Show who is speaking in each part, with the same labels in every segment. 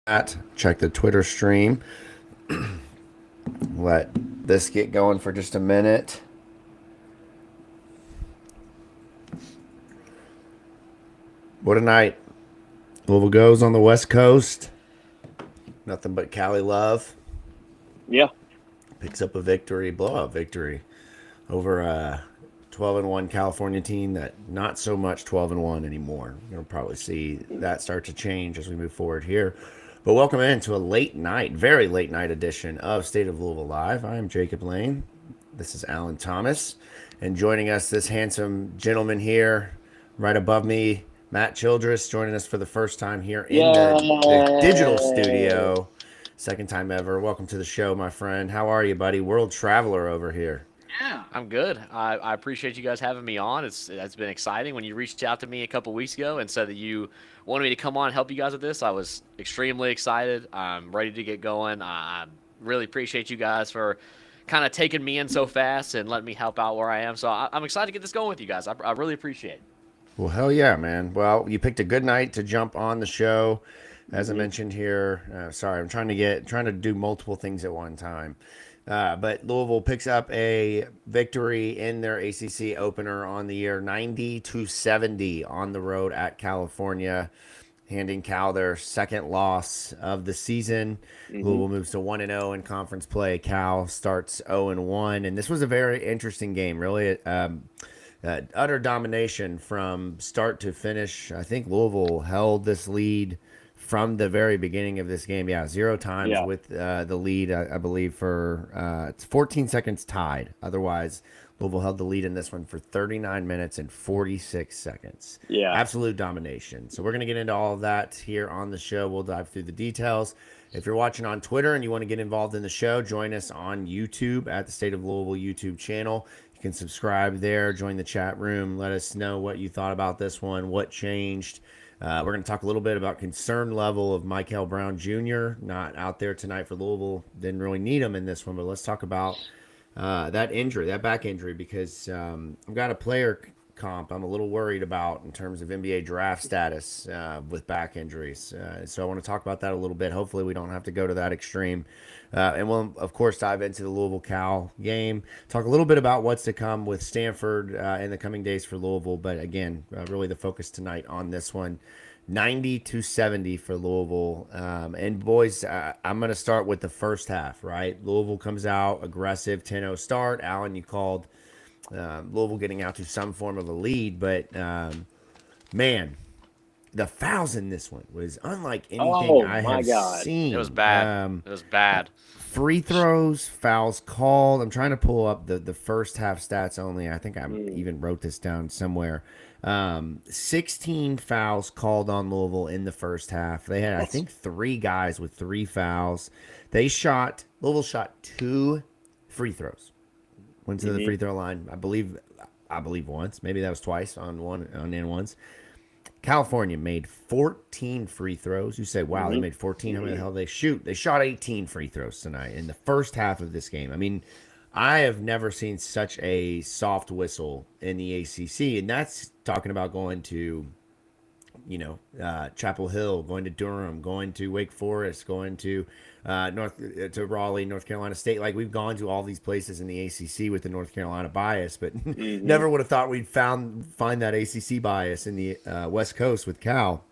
Speaker 1: chat, check the Twitter stream. Let this get going for just a minute. What a night. Louisville goes on the West Coast. Nothing but Cali love.
Speaker 2: Yeah.
Speaker 1: Picks up a victory, blowout victory over a 12-1 California team that not so much 12-1 anymore. You'll probably see that start to change as we move forward here. But welcome into a late night, very late night edition of State of Louisville Live. I am Jacob Lane. This is Alan Thomas. And joining us, this handsome gentleman here, right above me, Matt Childress, joining us for the first time here in the digital studio. Second time ever. Welcome to the show, my friend. How are you, buddy? World traveler over here.
Speaker 3: Yeah, I'm good. I appreciate you guys having me on. It's been exciting. When you reached out to me a couple weeks ago and said that you wanted me to come on and help you guys with this, I was extremely excited. I'm ready to get going. I really appreciate you guys for kind of taking me in so fast and letting me help out where I am. So I'm excited to get this going with you guys. I really appreciate it.
Speaker 1: Well, hell yeah, man. Well, you picked a good night to jump on the show. As I mentioned here, sorry, I'm trying to do multiple things at one time. But Louisville picks up a victory in their ACC opener on the year, 90-70 on the road at California, handing Cal their second loss of the season. Louisville moves to 1-0 in conference play. Cal starts 0-1, and this was a very interesting game. Really, utter domination from start to finish. I think Louisville held this lead from the very beginning of this game. Yeah, 0 times with the lead, I believe, for it's 14 seconds tied. Otherwise, Louisville held the lead in this one for 39 minutes and 46 seconds.
Speaker 2: Yeah.
Speaker 1: Absolute domination. So we're going to get into all of that here on the show. We'll dive through the details. If you're watching on Twitter and you want to get involved in the show, join us on YouTube at the State of Louisville YouTube channel. You can subscribe there, join the chat room. Let us know what you thought about this one, what changed. We're going to talk a little bit about concern level of Michael Brown Jr. Not out there tonight for Louisville. Didn't really need him in this one, but let's talk about that injury, that back injury, because I've got a player comp I'm a little worried about in terms of NBA draft status with back injuries. So I want to talk about that a little bit. Hopefully we don't have to go to that extreme. And we'll, of course, dive into the Louisville-Cal game, talk a little bit about what's to come with Stanford in the coming days for Louisville. But again, really the focus tonight on this one, 90-70 for Louisville. And boys, I'm going to start with the first half, right? Louisville comes out, aggressive, 10-0 start. Alan, you called Louisville getting out to some form of a lead, but man, the fouls in this one was unlike anything I have seen.
Speaker 3: It was bad. It was bad.
Speaker 1: Free throws, fouls called. I'm trying to pull up the first half stats only. I think I even wrote this down somewhere. 16 fouls called on Louisville in the first half. They had, I think, 3 guys with 3 fouls. Louisville shot 2 free throws. Went to the free throw line, I believe once. Maybe that was twice on and ones. California made 14 free throws. You say, wow, they made 14. How many the hell did they shoot? They shot 18 free throws tonight in the first half of this game. I mean, I have never seen such a soft whistle in the ACC, and that's talking about going to, Chapel Hill, going to Durham, going to Wake Forest, going to Raleigh, North Carolina State. Like, we've gone to all these places in the ACC with the North Carolina bias, but never would have thought we'd find that ACC bias in the West Coast with Cal.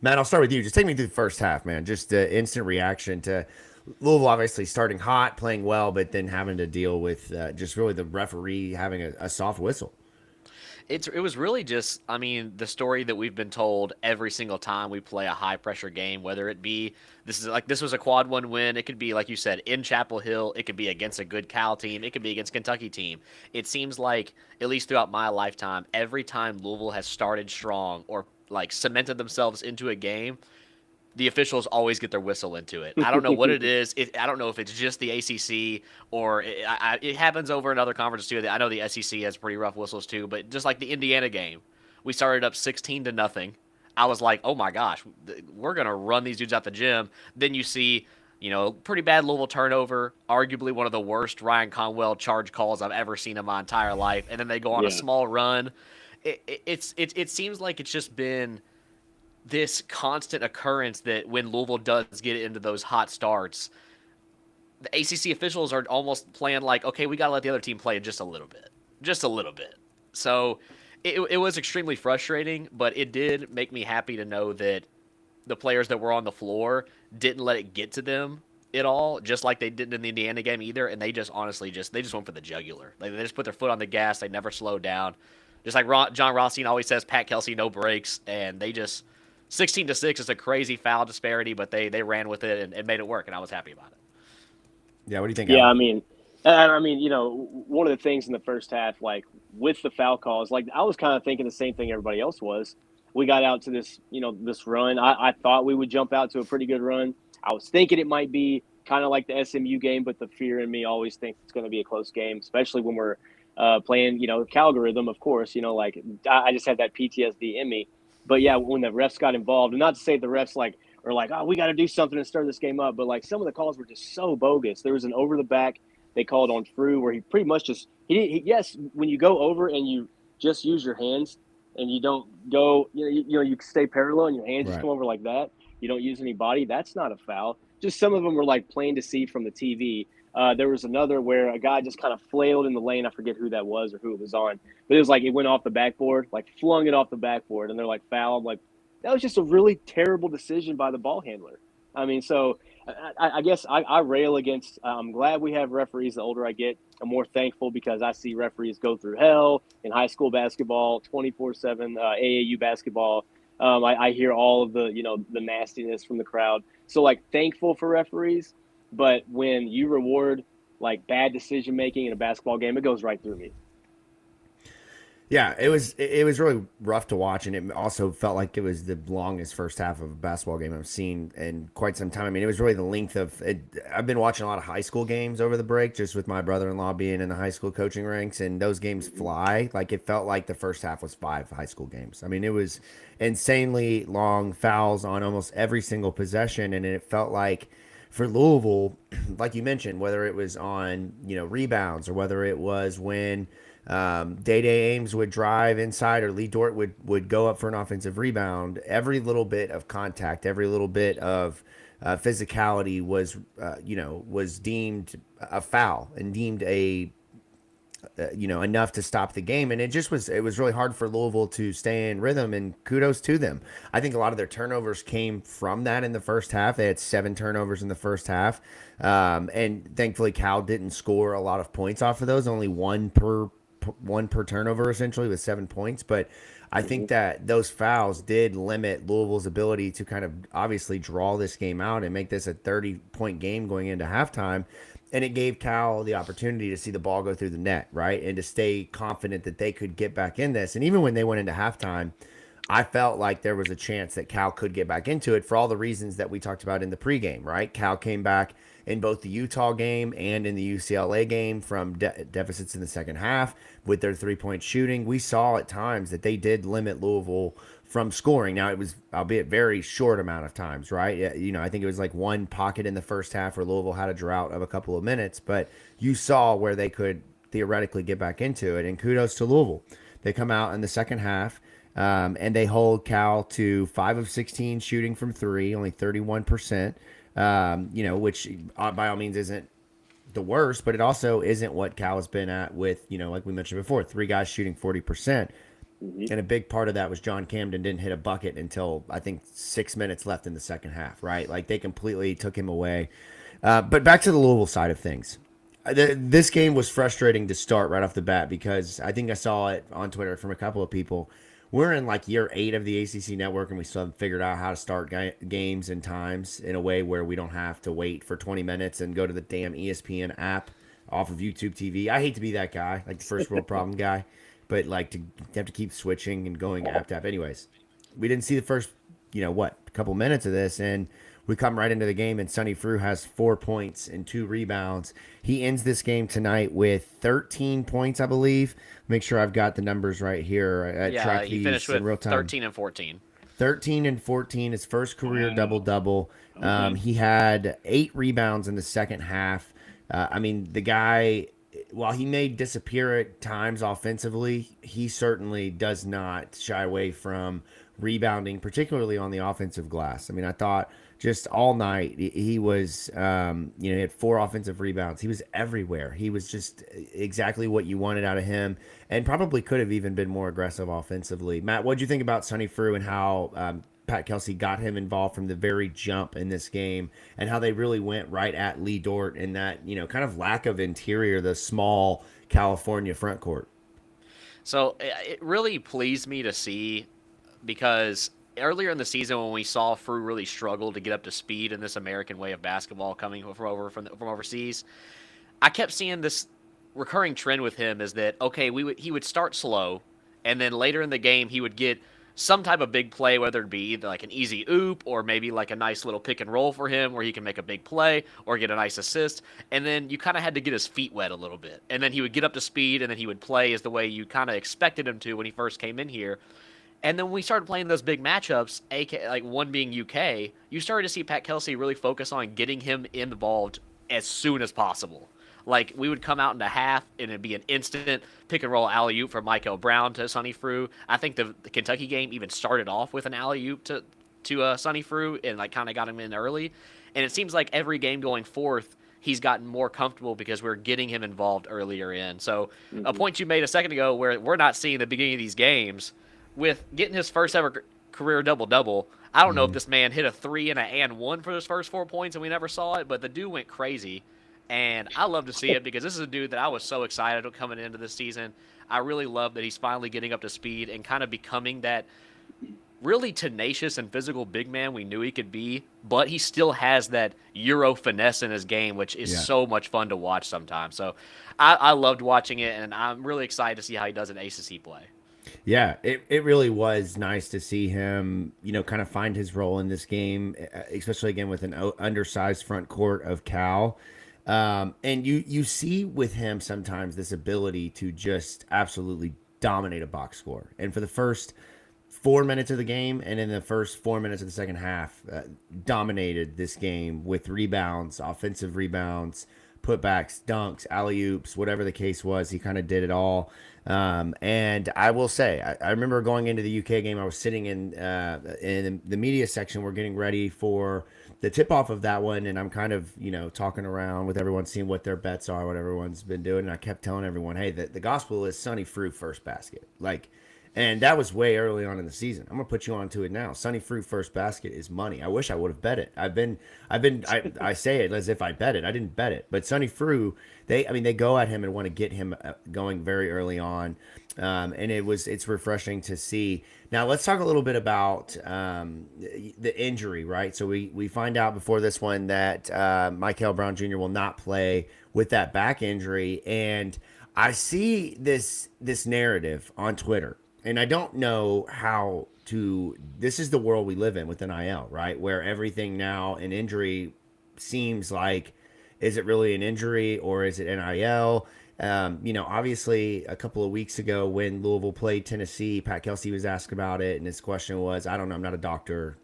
Speaker 1: Matt, I'll start with you. Just take me through the first half, man. Just instant reaction to Louisville obviously starting hot, playing well, but then having to deal with just really the referee having a soft whistle.
Speaker 3: It was really just, I mean, the story that we've been told every single time we play a high pressure game, whether it be this was a quad 1 win, it could be, like you said, in Chapel Hill, it could be against a good Cal team, it could be against Kentucky team. It seems like, at least throughout my lifetime, every time Louisville has started strong or like cemented themselves into a game, the officials always get their whistle into it. I don't know what it is. I don't know if it's just the ACC or it happens over in other conferences too. I know the SEC has pretty rough whistles too, but just like the Indiana game, we started up 16-0. I was like, oh my gosh, we're going to run these dudes out the gym. Then you see, pretty bad Louisville turnover, arguably one of the worst Ryan Conwell charge calls I've ever seen in my entire life. And then they go on a small run. It seems like it's just been this constant occurrence that when Louisville does get into those hot starts, the ACC officials are almost playing like, okay, we got to let the other team play just a little bit, just a little bit. So it was extremely frustrating, but it did make me happy to know that the players that were on the floor didn't let it get to them at all, just like they didn't in the Indiana game either. And they just honestly they just went for the jugular. Like they just put their foot on the gas. They never slowed down. Just like John Rothstein always says, Pat Kelsey, no breaks, and they just 16-6 is a crazy foul disparity, but they ran with it and made it work, and I was happy about it.
Speaker 1: Yeah, what do you think,
Speaker 2: Yeah,
Speaker 1: Alan?
Speaker 2: I mean, one of the things in the first half, like with the foul calls, like I was kind of thinking the same thing everybody else was. We got out to this, this run. I thought we would jump out to a pretty good run. I was thinking it might be kind of like the SMU game, but the fear in me always thinks it's going to be a close game, especially when we're playing, Calgorhythm, of course. Like I just had that PTSD in me. But yeah, when the refs got involved, and not to say the refs are like, oh, we got to do something to stir this game up, but like some of the calls were just so bogus. There was an over the back they called on Frew where he pretty much just yes, when you go over and you just use your hands and you don't go, you stay parallel and your hands just come over like that. You don't use any body. That's not a foul. Just some of them were like plain to see from the TV. There was another where a guy just kind of flailed in the lane. I forget who that was or who it was on, but it was like it went off the backboard, like flung it off the backboard, and they're like foul. I'm like, that was just a really terrible decision by the ball handler. I mean, so I guess I rail against. I'm glad we have referees. The older I get, I'm more thankful because I see referees go through hell in high school basketball, 24/7 AAU basketball. I hear all of the the nastiness from the crowd. So like thankful for referees, but when you reward like bad decision making in a basketball game, it goes right through me.
Speaker 1: Yeah, it was really rough to watch, and it also felt like it was the longest first half of a basketball game I've seen in quite some time. I mean, it was really the length of it. I've been watching a lot of high school games over the break, just with my brother-in-law being in the high school coaching ranks, and those games fly. Like it felt like the first half was 5 high school games. I mean, it was insanely long, fouls on almost every single possession, and it felt like for Louisville, like you mentioned, whether it was on rebounds or whether it was when Day Ames would drive inside or Lee Dort would go up for an offensive rebound. Every little bit of contact, every little bit of physicality was deemed a foul and deemed enough to stop the game. And it was really hard for Louisville to stay in rhythm, and kudos to them. I think a lot of their turnovers came from that in the first half. They had 7 turnovers in the first half. And thankfully Cal didn't score a lot of points off of those, only one per turnover essentially with 7 points. But I think that those fouls did limit Louisville's ability to kind of obviously draw this game out and make this a 30-point game going into halftime. And it gave Cal the opportunity to see the ball go through the net, right? And to stay confident that they could get back in this. And even when they went into halftime, I felt like there was a chance that Cal could get back into it for all the reasons that we talked about in the pregame, right? Cal came back in both the Utah game and in the UCLA game from deficits in the second half with their 3-point shooting. We saw at times that they did limit Louisville from scoring. Now, it was, albeit very short amount of times, right? I think it was like one pocket in the first half where Louisville had a drought of a couple of minutes, but you saw where they could theoretically get back into it. And kudos to Louisville. They come out in the second half, and they hold Cal to 5 of 16 shooting from 3, only 31%. Which by all means isn't the worst, but it also isn't what Cal has been at with, like we mentioned before, 3 guys shooting 40%. And a big part of that was John Camden didn't hit a bucket until I think 6 minutes left in the second half, right? Like they completely took him away. But back to the Louisville side of things. This game was frustrating to start right off the bat because I think I saw it on Twitter from a couple of people. We're in like year 8 of the ACC network, and we still haven't figured out how to start games and times in a way where we don't have to wait for 20 minutes and go to the damn ESPN app off of YouTube TV. I hate to be that guy, like the first world problem guy, but like to have to keep switching and going app to app. Anyways, we didn't see the first, couple minutes of this, and we come right into the game, and Sonny Frew has 4 points and 2 rebounds. He ends this game tonight with 13 points, I believe. Make sure I've got the numbers right here.
Speaker 3: Yeah, he finished with
Speaker 1: real time.
Speaker 3: 13 and 14.
Speaker 1: 13 and 14, his first career double-double. He had 8 rebounds in the second half. The guy, while he may disappear at times offensively, he certainly does not shy away from rebounding, particularly on the offensive glass. I mean, I thought just all night he was, he had 4 offensive rebounds. He was everywhere. He was just exactly what you wanted out of him, and probably could have even been more aggressive offensively. Matt, what did you think about Sonny Frew and how Pat Kelsey got him involved from the very jump in this game, and how they really went right at Lee Dort in that, kind of lack of interior, the small California front court?
Speaker 3: So it really pleased me to see, because earlier in the season when we saw Frew really struggle to get up to speed in this American way of basketball coming from overseas, I kept seeing this recurring trend with him is that, okay, he would start slow, and then later in the game he would get some type of big play, whether it be either like an easy oop or maybe like a nice little pick and roll for him where he can make a big play or get a nice assist. And then you kind of had to get his feet wet a little bit. And then he would get up to speed, and then he would play as the way you kind of expected him to when he first came in here. And then when we started playing those big matchups, like one being UK, you started to see Pat Kelsey really focus on getting him involved as soon as possible. Like, we would come out into half, and it'd be an instant pick-and-roll alley-oop from Michael Brown to Sonny Frew. I think the Kentucky game even started off with an alley-oop to Sonny Frew and, like, kind of got him in early. And it seems like every game going forth, he's gotten more comfortable because we're getting him involved earlier in. So a point you made a second ago where we're not seeing the beginning of these games, with getting his first ever career double-double, I don't know if this man hit a 3 and an 1 for his first 4 points and we never saw it, but the dude went crazy. And I love to see it because this is a dude that I was so excited coming into this season. I really love that he's finally getting up to speed and kind of becoming that really tenacious and physical big man we knew he could be, but he still has that Euro finesse in his game, which is so much fun to watch sometimes. So I loved watching it, and I'm really excited to see how he does in ACC play.
Speaker 1: Yeah, it really was nice to see him, kind of find his role in this game, especially again with an undersized front court of Cal. And you see with him sometimes this ability to just absolutely dominate a box score. And for the first 4 minutes of the game and in the first 4 minutes of the second half, dominated this game with rebounds, offensive rebounds, putbacks, dunks, alley-oops, whatever the case was. He kind of did it all. And I will say, I remember going into the UK game, I was sitting in the media section. We're getting ready for the tip-off of that one, and I'm kind of, talking around with everyone, seeing what their bets are, what everyone's been doing. And I kept telling everyone, hey, the gospel is Sonny Frew first basket. And that was way early on in the season. I'm gonna put you on to it now. Sonny Frew first basket is money. I wish I would have bet it. I say it as if I bet it. I didn't bet it, but Sonny Frew, they go at him and want to get him going very early on, and it's refreshing to see. Now let's talk a little bit about the injury, right? So we find out before this one that Michael Brown Jr. will not play with that back injury, and I see this narrative on Twitter. And I don't know how to. This is the world we live in with NIL, right? Where everything now, an injury seems like, is it really an injury or is it NIL? Obviously, a couple of weeks ago when Louisville played Tennessee, Pat Kelsey was asked about it, and his question was, "I don't know, I'm not a doctor,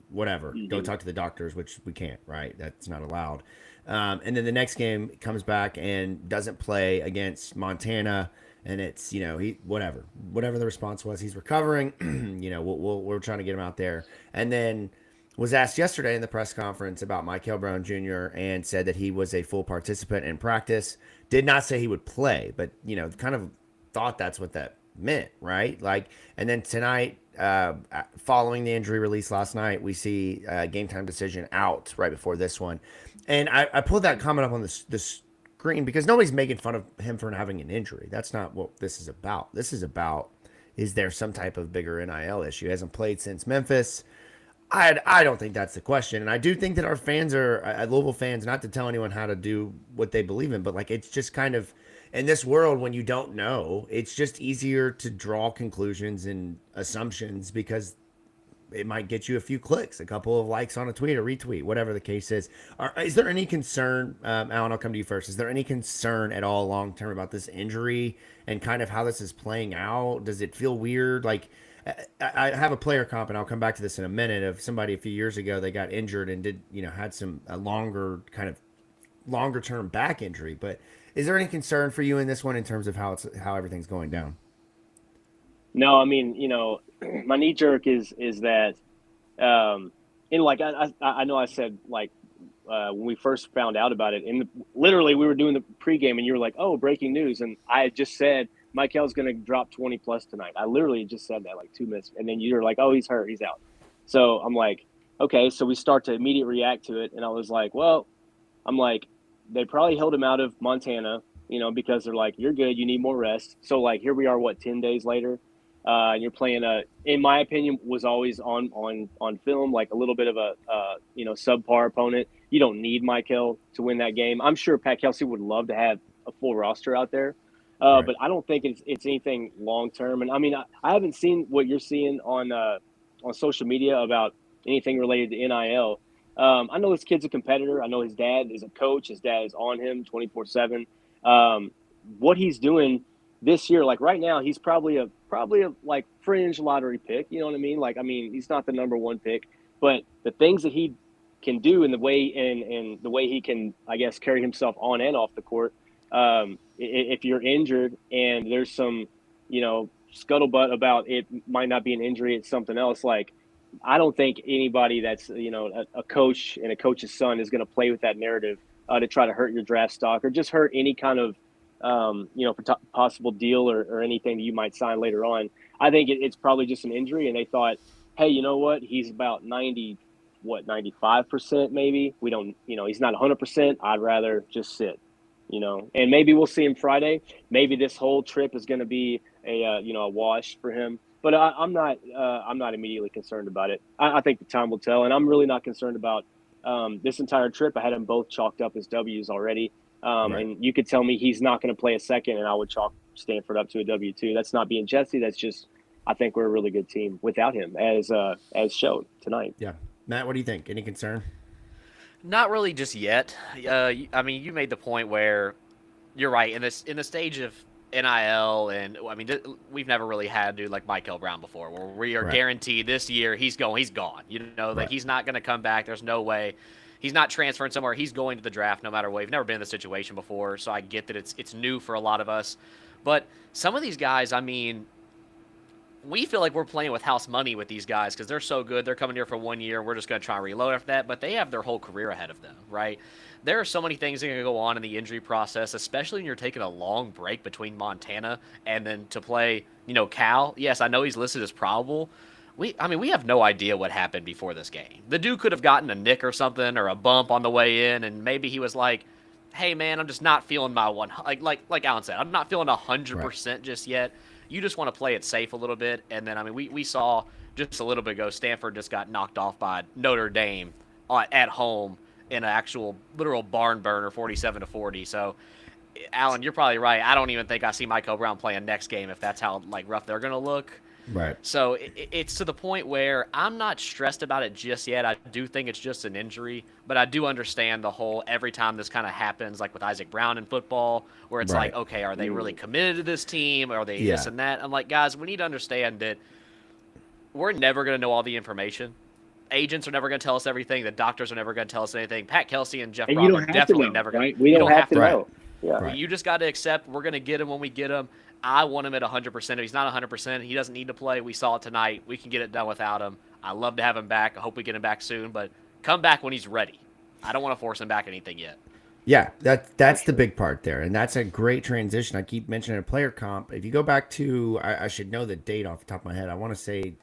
Speaker 1: whatever. Go talk to the doctors," which we can't, right? That's not allowed. And then the next game comes back and doesn't play against Montana. And it's, whatever the response was, he's recovering, we're trying to get him out there. And then was asked yesterday in the press conference about Michael Brown Jr. and said that he was a full participant in practice. Did not say he would play, but, kind of thought that's what that meant, right? And then tonight, following the injury release last night, we see game time decision out right before this one. And I pulled that comment up on this screen because nobody's making fun of him for having an injury. That's not what this is about. This is about, is there some type of bigger NIL issue? He hasn't played since Memphis. I don't think that's the question. And I do think that our fans Louisville fans, not to tell anyone how to do what they believe in, but it's just kind of, in this world when you don't know, it's just easier to draw conclusions and assumptions because it might get you a few clicks, a couple of likes on a tweet or retweet, whatever the case is. Is there any concern, Alan, I'll come to you first. Is there any concern at all long-term about this injury and kind of how this is playing out? Does it feel weird? I have a player comp, and I'll come back to this in a minute, of somebody a few years ago, they got injured and did, had a longer term back injury. But is there any concern for you in this one in terms of how everything's going down?
Speaker 2: No, I mean, my knee jerk is that, and like I know I said like when we first found out about it, and literally we were doing the pregame, and you were like, "Oh, breaking news!" And I had just said Michael's going to drop 20 plus tonight. I literally just said that like 2 minutes, and then you were like, "Oh, he's hurt, he's out." So I'm like, okay, so we start to immediately react to it, and I was like, well, I'm like, they probably held him out of Montana, because they're like, you're good, you need more rest. So like, here we are, what, 10 days later, and you're playing in my opinion, was always on film, like a little bit of a subpar opponent. You don't need Michael to win that game. I'm sure Pat Kelsey would love to have a full roster out there.
Speaker 1: Right.
Speaker 2: But I don't think it's anything long term. And I mean, I haven't seen what you're seeing on social media about anything related to NIL. I know this kid's a competitor. I know his dad is a coach. His dad is on him 24/7. What he's doing this year, like right now, he's probably a like fringe lottery pick. You know what I mean? Like, I mean, he's not the number one pick, but the things that he can do and the way he can, I guess, carry himself on and off the court. If you're injured and there's some, scuttlebutt about it might not be an injury, it's something else. Like, I don't think anybody that's a coach and a coach's son is going to play with that narrative to try to hurt your draft stock or just hurt any kind of possible deal or anything that you might sign later on. I think it's probably just an injury, and they thought, hey, you know what? He's about 95% maybe. We don't, he's not 100%. I'd rather just sit. And maybe we'll see him Friday. Maybe this whole trip is going to be a wash for him. But I'm not immediately concerned about it. I think the time will tell, and I'm really not concerned about this entire trip. I had them both chalked up as W's already,
Speaker 1: Right.
Speaker 2: and you could tell me he's not going to play a second, and I would chalk Stanford up to a W2. That's not being Jesse. That's just I think we're a really good team without him, as shown tonight.
Speaker 1: Yeah. Matt, what do you think? Any concern?
Speaker 3: Not really just yet. I mean, you made the point where you're right in the stage of NIL, and I mean, we've never really had a dude like Michael Brown before, where we are
Speaker 1: Right.
Speaker 3: guaranteed this year he's gone. Like
Speaker 1: Right.
Speaker 3: he's not going to come back. There's no way. He's not transferring somewhere. He's going to the draft no matter what. We've never been in this situation before, so I get that it's new for a lot of us. But some of these guys, I mean, we feel like we're playing with house money with these guys because they're so good. They're coming here for 1 year. We're just going to try and reload after that. But they have their whole career ahead of them, right? There are so many things that are going to go on in the injury process, especially when you're taking a long break between Montana and then to play, Cal. Yes, I know he's listed as probable. We have no idea what happened before this game. The dude could have gotten a nick or something or a bump on the way in, and maybe he was like, "Hey, man, I'm just not feeling my one." Like Alan said, I'm not feeling 100% just yet. You just want to play it safe a little bit. And then, I mean, we saw just a little bit ago, Stanford just got knocked off by Notre Dame at home in an actual literal barn burner, 47-40. So, Alan, you're probably right. I don't even think I see Michael Brown playing next game if that's how rough they're going to look.
Speaker 1: Right.
Speaker 3: So it's to the point where I'm not stressed about it just yet. I do think it's just an injury, but I do understand the whole every time this kind of happens, like with Isaac Brown in football, where it's
Speaker 1: Right.
Speaker 3: like, okay, are they really committed to this team? Are they
Speaker 1: Yeah.
Speaker 3: this and that? I'm like, guys, we need to understand that we're never going to know all the information. Agents are never going to tell us everything. The doctors are never going to tell us anything. Pat Kelsey and Jeff
Speaker 2: And
Speaker 3: Brown
Speaker 2: you
Speaker 3: are
Speaker 2: don't have to
Speaker 3: definitely
Speaker 2: know,
Speaker 3: never going
Speaker 2: right?
Speaker 3: to.
Speaker 2: We
Speaker 3: You
Speaker 2: don't have to
Speaker 1: Right.
Speaker 2: know. Yeah.
Speaker 1: Right.
Speaker 3: You just got to accept we're going to get him when we get him. I want him at 100%. If he's not 100%, he doesn't need to play. We saw it tonight. We can get it done without him. I love to have him back. I hope we get him back soon, but come back when he's ready. I don't want to force him back anything yet.
Speaker 1: Yeah, that's the big part there, and that's a great transition. I keep mentioning a player comp. If you go back to, I should know the date off the top of my head. I want to say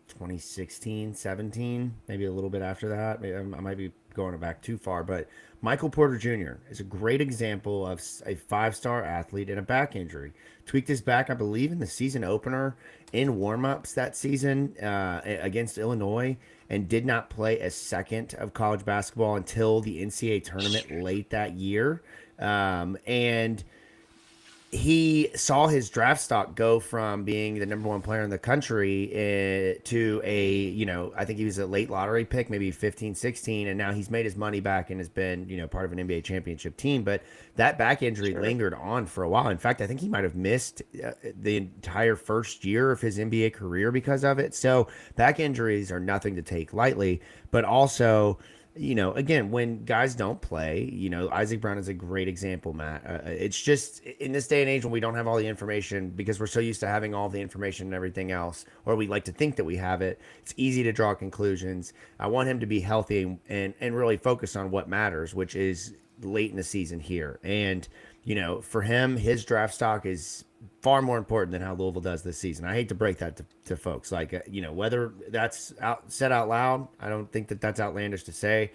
Speaker 1: 2016, 17, maybe a little bit after that. Maybe I might be going back too far, but Michael Porter Jr. is a great example of a five-star athlete in a back injury. Tweaked his back, I believe, in the season opener in warm-ups that season against Illinois, and did not play a second of college basketball until the NCAA tournament late that year. And he saw his draft stock go from being the number one player in the country to I think he was a late lottery pick, maybe 15, 16, and now he's made his money back and has been, part of an NBA championship team. But that back injury lingered on for a while. In fact, I think he might have missed the entire first year of his NBA career because of it. So back injuries are nothing to take lightly, but also again, when guys don't play, Isaac Brown is a great example, Matt. It's just in this day and age when we don't have all the information because we're so used to having all the information and everything else, or we like to think that we have it. It's easy to draw conclusions. I want him to be healthy and really focus on what matters, which is late in the season here. And, for him, his draft stock is far more important than how Louisville does this season. I hate to break that to folks. Like, whether that's said out loud, I don't think that that's outlandish to say.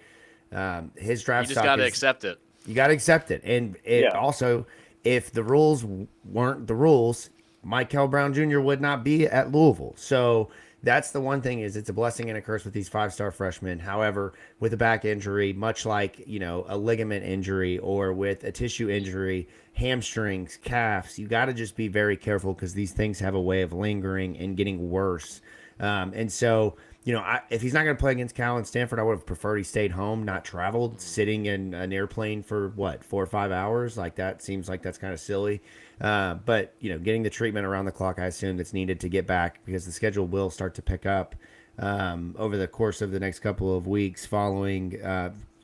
Speaker 1: His draft
Speaker 3: You just
Speaker 1: stock
Speaker 3: got to accept it.
Speaker 1: You got to accept it. And also, if the rules weren't the rules, Michael Brown Jr. would not be at Louisville. So that's the one thing is it's a blessing and a curse with these 5-star freshmen. However, with a back injury, much like, a ligament injury or with a tissue injury, hamstrings, calves, you got to just be very careful because these things have a way of lingering and getting worse. And so, if he's not going to play against Cal and Stanford, I would have preferred he stayed home, not traveled, sitting in an airplane for 4 or 5 hours. Like that seems like that's kind of silly. But getting the treatment around the clock, I assume that's needed to get back because the schedule will start to pick up over the course of the next couple of weeks following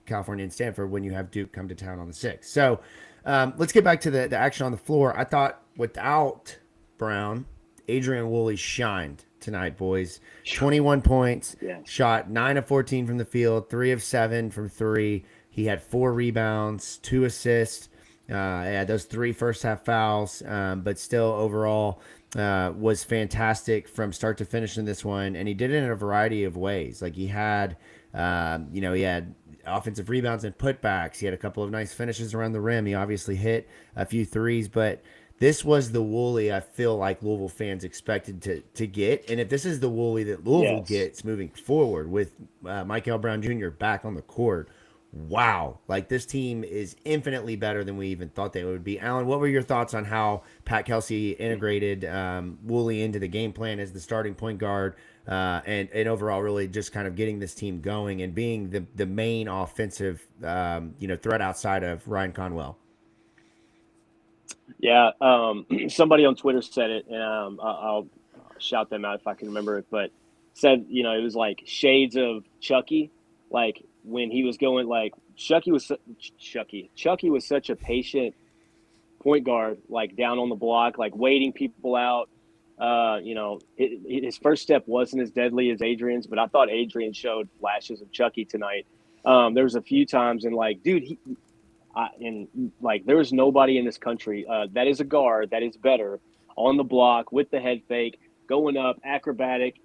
Speaker 1: California and Stanford when you have Duke come to town on the 6th. So let's get back to the action on the floor. I thought without Brown, Adrien Woolly shined tonight, boys. 21 points, shot 9 of 14 from the field, 3 of 7 from 3. He had 4 rebounds, 2 assists. Had those 3 first half fouls, but still overall was fantastic from start to finish in this one. And he did it in a variety of ways. Like he had, he had offensive rebounds and putbacks. He had a couple of nice finishes around the rim. He obviously hit a few threes, but this was the Woolly I feel like Louisville fans expected to get. And if this is the Woolly that Louisville gets moving forward with Michael Brown Jr. back on the court, wow. Like this team is infinitely better than we even thought they would be. Alan, what were your thoughts on how Pat Kelsey integrated Woolly into the game plan as the starting point guard and overall really just kind of getting this team going and being the main offensive threat outside of Ryan Conwell?
Speaker 2: Yeah, somebody on Twitter said it, and I'll shout them out if I can remember it, but said, it was like shades of Chucky, like when he was going, like Chucky was such a patient point guard, like down on the block, like waiting people out. His first step wasn't as deadly as Adrian's, but I thought Adrien showed flashes of Chucky tonight. There was a few times, and like, dude, there was nobody in this country that is a guard that is better on the block with the head fake, going up, acrobatic,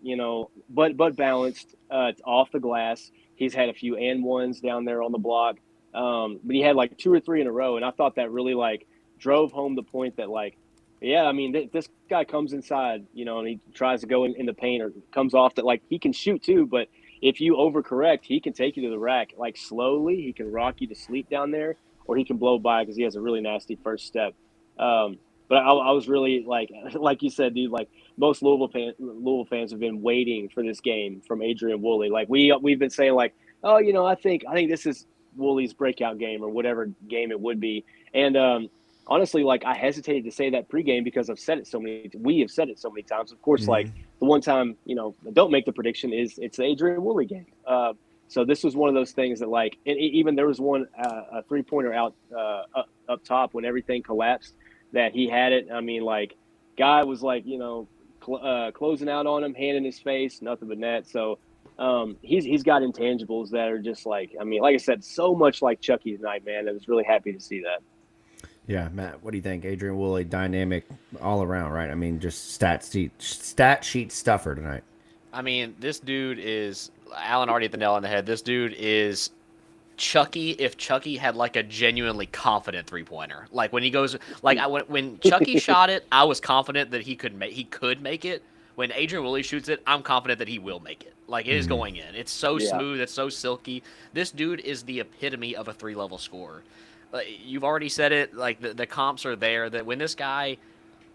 Speaker 2: but balanced off the glass. He's had a few and ones down there on the block, but he had like 2 or 3 in a row, and I thought that really like drove home the point that like, yeah, I mean, this guy comes inside, and he tries to go in the paint or comes off that like he can shoot too, but if you overcorrect, he can take you to the rack like slowly. He can rock you to sleep down there, or he can blow by because he has a really nasty first step. But I was really like you said, dude, like most Louisville fans have been waiting for this game from Adrien Woolly. Like we've been saying like, oh, I think this is Woolly's breakout game or whatever game it would be. And honestly, like I hesitated to say that pregame because we have said it so many times. Of course, like the one time, don't make the prediction is it's the Adrien Woolly game. So this was one of those things that like, and even there was one a 3-pointer out up top when everything collapsed that he had it. I mean, like guy was like, closing out on him, hand in his face, nothing but net. So he's got intangibles that are just like, I mean, like I said, so much like Chucky tonight, man. I was really happy to see that.
Speaker 1: Yeah, Matt, what do you think? Adrien Woolly, dynamic all around, right? I mean, just stat sheet stuffer tonight.
Speaker 3: I mean, this dude is Alan already hit the nail on the head. This dude is Chucky if Chucky had like a genuinely confident 3-pointer. Like when he goes, like when Chucky shot it, I was confident that he could make it. When Adrien Woolly shoots it, I'm confident that he will make it. Like it is going in. It's so smooth. It's so silky. This dude is the epitome of a 3-level scorer. You've already said it. Like the comps are there. That when this guy,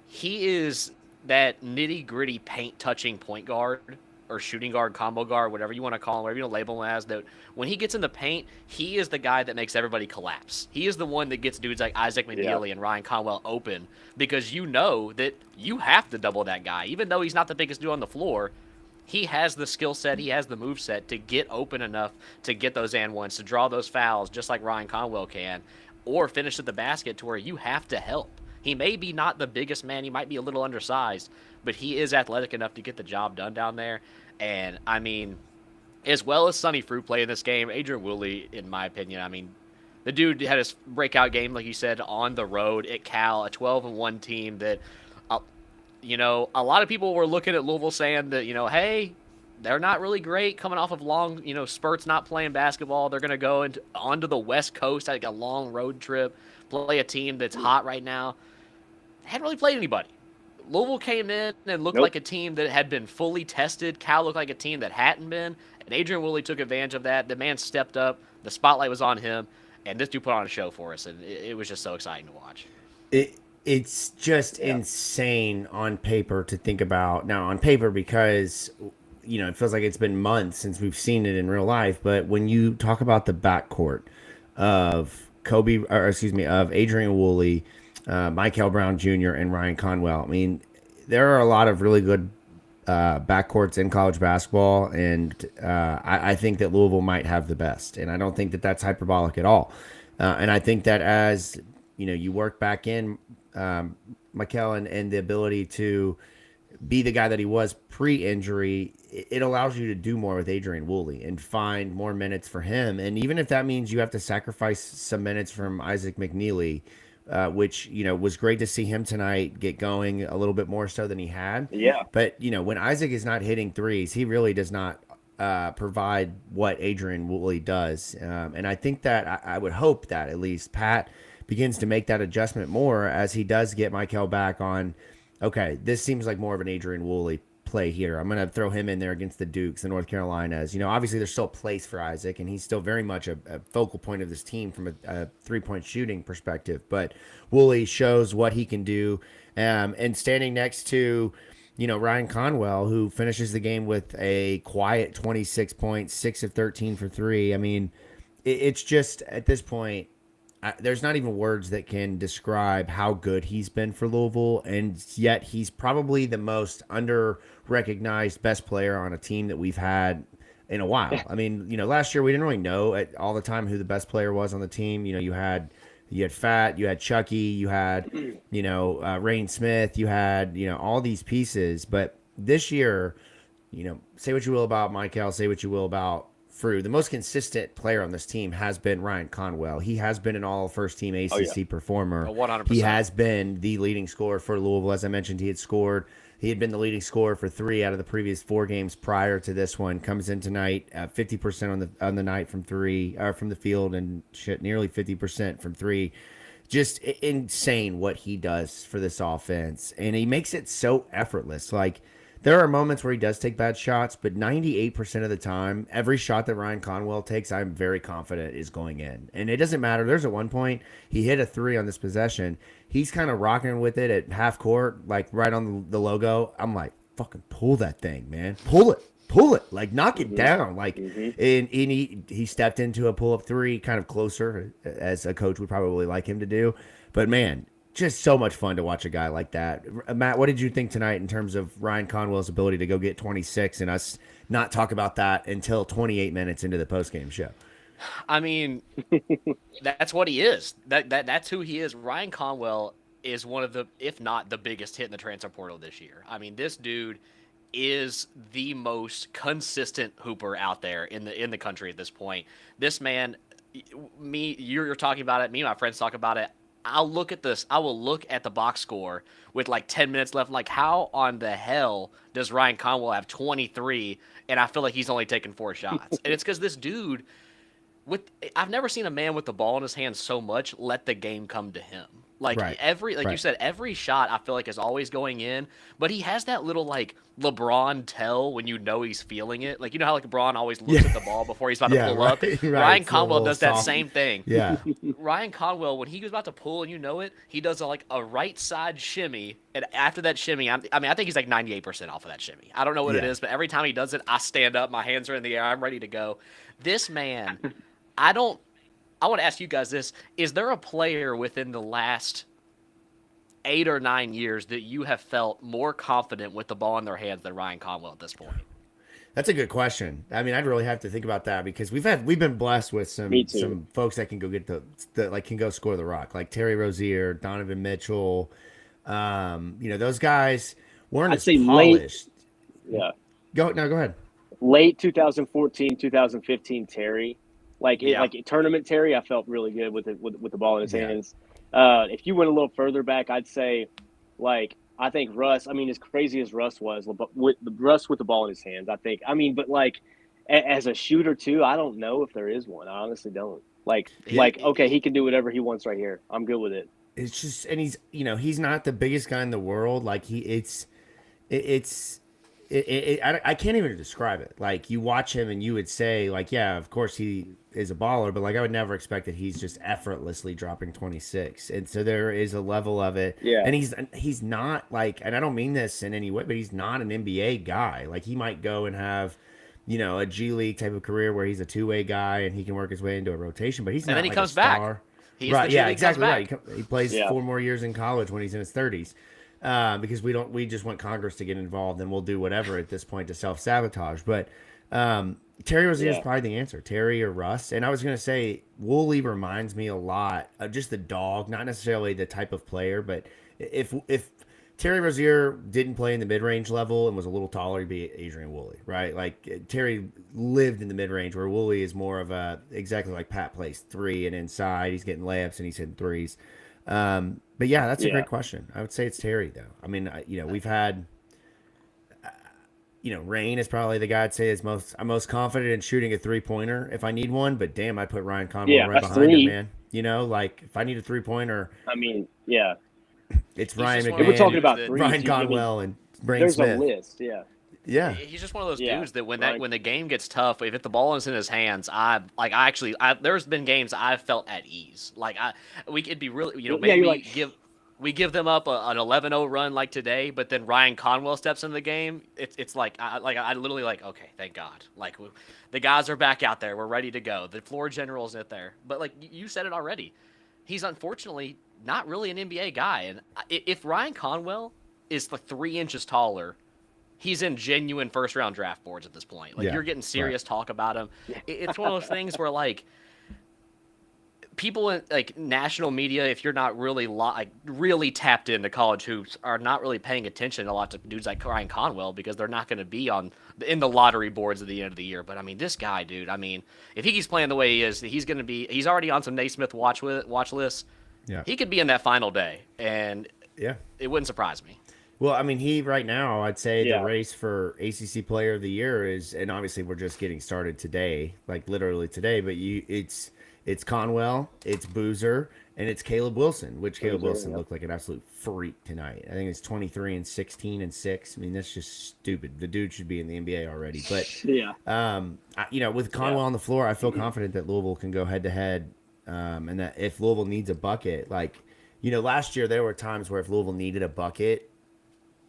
Speaker 3: he is that nitty gritty paint touching point guard or shooting guard, combo guard, whatever you want to call him, whatever you want to label him as. That when he gets in the paint, he is the guy that makes everybody collapse. He is the one that gets dudes like Isaac McNeely and Ryan Conwell open because that you have to double that guy, even though he's not the biggest dude on the floor. he has the skill set, he has the move set to get open enough to get those and ones, to draw those fouls just like Ryan Conwell can, or finish at the basket to where you have to help. He may be not the biggest man, he might be a little undersized, but he is athletic enough to get the job done down there. And I mean, as well as Sonny Fruit play in this game, Adrien Woolly, in my opinion, I mean, the dude had his breakout game, like you said, on the road at Cal, a 12-1 team that a lot of people were looking at Louisville saying that, hey, they're not really great coming off of long, spurts not playing basketball. They're going to go onto the West Coast, like a long road trip, play a team that's hot right now. They hadn't really played anybody. Louisville came in and looked like a team that had been fully tested. Cal looked like a team that hadn't been. And Adrien Woolly took advantage of that. The man stepped up. The spotlight was on him. And this dude put on a show for us. And it was just so exciting to watch.
Speaker 1: It's just insane on paper to think about. Now, on paper, because, it feels like it's been months since we've seen it in real life. But when you talk about the backcourt of of Adrien Woolly, Michael Brown Jr., and Ryan Conwell, I mean, there are a lot of really good backcourts in college basketball. And I think that Louisville might have the best. And I don't think that that's hyperbolic at all. And I think that as, you work back in Michael and the ability to be the guy that he was pre-injury, it allows you to do more with Adrien Woolly and find more minutes for him. And even if that means you have to sacrifice some minutes from Isaac McNeely, which, was great to see him tonight get going a little bit more so than he had.
Speaker 2: Yeah.
Speaker 1: But, when Isaac is not hitting threes, he really does not provide what Adrien Woolly does. And I think that I would hope that at least Pat begins to make that adjustment more as he does get Michael back on, okay, this seems like more of an Adrien Woolly play here. I'm going to throw him in there against the Dukes, the North Carolinas. Obviously there's still a place for Isaac, and he's still very much a focal point of this team from a three-point shooting perspective. But Woolly shows what he can do. And standing next to, Ryan Conwell, who finishes the game with a quiet 26 points, 6 of 13 for 3. I mean, it's just at this point, there's not even words that can describe how good he's been for Louisville, and yet he's probably the most under-recognized best player on a team that we've had in a while. I mean, last year we didn't really know all the time who the best player was on the team. You had Fat, you had Chucky, you had, Rain Smith, you had, all these pieces. But this year, say what you will about Michael, say what you will about Frew, the most consistent player on this team has been Ryan Conwell. He has been an all first team ACC performer.
Speaker 3: 100%.
Speaker 1: He has been the leading scorer for Louisville. As I mentioned, he had been the leading scorer for 3 out of the previous 4 games prior to this one. Comes in tonight at 50% on the night from 3, from the field, and nearly 50% from 3. Just insane what he does for this offense, and he makes it so effortless. Like, there are moments where he does take bad shots, but 98% of the time, every shot that Ryan Conwell takes, I'm very confident is going in. And it doesn't matter. There's at one point, he hit a 3 on this possession. He's kind of rocking with it at half court, like right on the logo. I'm like, fucking pull that thing, man. Pull it. Like, knock it down. Like, and he stepped into a pull-up 3 kind of closer, as a coach would probably like him to do. But, man, just so much fun to watch a guy like that. Matt, what did you think tonight in terms of Ryan Conwell's ability to go get 26 and us not talk about that until 28 minutes into the postgame show?
Speaker 3: I mean, that's what he is. That's who he is. Ryan Conwell is one of the, if not the biggest hit in the transfer portal this year. I mean, this dude is the most consistent hooper out there in the country at this point. This man, you're talking about it. Me and my friends talk about it. I'll look at this. I will look at the box score with like 10 minutes left. I'm like, how on the hell does Ryan Conwell have 23? And I feel like he's only taken 4 shots. And it's because this dude, I've never seen a man with the ball in his hands so much let the game come to him. Like you said, every shot I feel like is always going in, but he has that little like LeBron tell when you know he's feeling it. Like, you know how like LeBron always looks at the ball before he's about to pull up? Ryan Conwell does that same thing. Yeah. Ryan Conwell, when he was about to pull and you know it, he does a right side shimmy, and after that shimmy, I think he's like 98% off of that shimmy. I don't know what it is, but every time he does it, I stand up, my hands are in the air, I'm ready to go. This man, I want to ask you guys this. Is there a player within the last 8 or 9 years that you have felt more confident with the ball in their hands than Ryan Conwell at this point?
Speaker 1: That's a good question. I mean, I'd really have to think about that because we've been blessed with
Speaker 2: Me too.
Speaker 1: some folks that can go get the like can go score the rock, like Terry Rozier, Donovan Mitchell. Those guys weren't
Speaker 2: I'd
Speaker 1: as
Speaker 2: say late,
Speaker 1: polished.
Speaker 2: yeah,
Speaker 1: Go ahead.
Speaker 2: late 2014, 2015 Terry,
Speaker 3: Yeah.
Speaker 2: like tournament Terry, I felt really good with the ball in his
Speaker 1: Yeah.
Speaker 2: hands. If you went a little further back, I'd say, like, I think Russ. I mean, as crazy as Russ was, but with the Russ with the ball in his hands, I think. I mean, but like as a shooter too, I don't know if there is one. I honestly don't. Okay, he can do whatever he wants right here. I'm good with it.
Speaker 1: It's just, and he's not the biggest guy in the world. Like it's I can't even describe it. Like you watch him and you would say like, yeah, of course he is a baller, but like I would never expect that he's just effortlessly dropping 26. And so there is a level of it.
Speaker 2: Yeah.
Speaker 1: And he's not like, and I don't mean this in any way, but he's not an NBA guy. Like he might go and have a G League type of career where he's a two-way guy and he can work his way into a rotation, but he's
Speaker 3: And
Speaker 1: not
Speaker 3: then he
Speaker 1: like
Speaker 3: comes
Speaker 1: a
Speaker 3: back.
Speaker 1: star.
Speaker 3: He's
Speaker 1: Right?
Speaker 3: the
Speaker 1: Yeah,
Speaker 3: G League
Speaker 1: exactly
Speaker 3: comes
Speaker 1: right.
Speaker 3: back.
Speaker 1: He plays
Speaker 2: Yeah.
Speaker 1: 4 more years in college when he's in his 30s. Because we just want Congress to get involved and we'll do whatever at this point to self-sabotage. But Terry Rozier is
Speaker 2: Yeah.
Speaker 1: probably the answer, Terry or Russ. And I was going to say Woolly reminds me a lot of just the dog, not necessarily the type of player, but if Terry Rozier didn't play in the mid-range level and was a little taller, he'd be Adrien Woolly, right? Like Terry lived in the mid-range where Woolly is more of a, exactly like Pat plays 3 and inside. He's getting layups and he's hitting threes. But yeah, that's a
Speaker 2: Yeah.
Speaker 1: great question. I would say it's Terry though. I mean, we've had, Rain is probably the guy I'd say is I'm most confident in shooting a 3-pointer if I need one. But damn, I put Ryan Conwell
Speaker 2: Yeah,
Speaker 1: right
Speaker 2: a
Speaker 1: behind him,
Speaker 2: three.
Speaker 1: man. Like if I need a 3-pointer,
Speaker 2: I mean, yeah.
Speaker 1: it's
Speaker 3: He's
Speaker 1: Ryan
Speaker 3: just one
Speaker 2: If
Speaker 3: of
Speaker 2: we're
Speaker 3: those
Speaker 2: talking
Speaker 1: McMahon,
Speaker 2: about
Speaker 3: dudes
Speaker 2: threes,
Speaker 1: Ryan
Speaker 2: I mean,
Speaker 1: Conwell, and Brain
Speaker 2: there's
Speaker 1: Smith.
Speaker 2: a list. Yeah.
Speaker 1: Yeah,
Speaker 3: He's just one of those
Speaker 2: Yeah.
Speaker 3: dudes that when
Speaker 2: Right.
Speaker 3: when the game gets tough, if the ball is in his hands, there's been games I've felt at ease. We could be really,
Speaker 2: Yeah,
Speaker 3: maybe
Speaker 2: you're like,
Speaker 3: we give them up an 11-0 run like today, but then Ryan Conwell steps into the game. It's like I literally like, okay, thank God. Like the guys are back out there. We're ready to go. The floor general's in there. But like you said it already, he's unfortunately not really an NBA guy. And if Ryan Conwell is like 3 inches taller, he's in genuine first round draft boards at this point. Like
Speaker 1: Yeah,
Speaker 3: you're getting serious talk about him. It's one of those things where like people in like national media, if you're not really really tapped into college hoops, are not really paying attention a lot to dudes like Ryan Conwell because they're not going to be in the lottery boards at the end of the year. But I mean, this guy, dude. I mean, if he keeps playing the way he is, he's going to be. He's already on some Naismith watch lists.
Speaker 1: yeah,
Speaker 3: He could be in that final day, and
Speaker 1: yeah.
Speaker 3: it wouldn't surprise me.
Speaker 1: Well, I mean, he right now, I'd say
Speaker 2: Yeah.
Speaker 1: the race for ACC Player of the Year is, and obviously we're just getting started today, like literally today. But it's Conwell, it's Boozer, and it's Caleb Wilson, which Caleb
Speaker 2: Boozer,
Speaker 1: Wilson
Speaker 2: yeah.
Speaker 1: looked like an absolute freak tonight. I think it's 23 and 16 and 6. I mean, that's just stupid. The dude should be in the NBA already. But
Speaker 2: yeah.
Speaker 1: with Conwell on the floor, I feel confident that Louisville can go head to head, and that if Louisville needs a bucket, like last year there were times where if Louisville needed a bucket,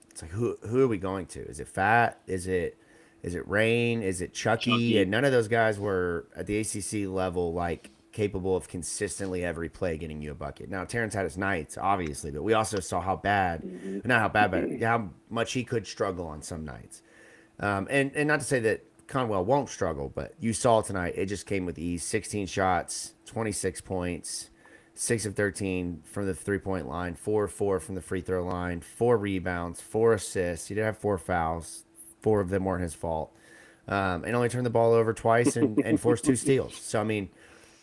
Speaker 1: it's like who are we going to? Is it Fat? Is it Rain? Is it Chucky? And none of those guys were at the ACC level like capable of consistently every play getting you a bucket. Now Terrence had his nights, obviously, but we also saw how not how bad, but how much he could struggle on some nights. And not to say that Conwell won't struggle, but you saw tonight it just came with ease. 16 shots, 26 points. 6 of 13 from the 3-point line, 4 of 4 from the free throw line, 4 rebounds, 4 assists. He did have 4 fouls. 4 of them weren't his fault. And only turned the ball over twice and forced 2 steals. So, I mean,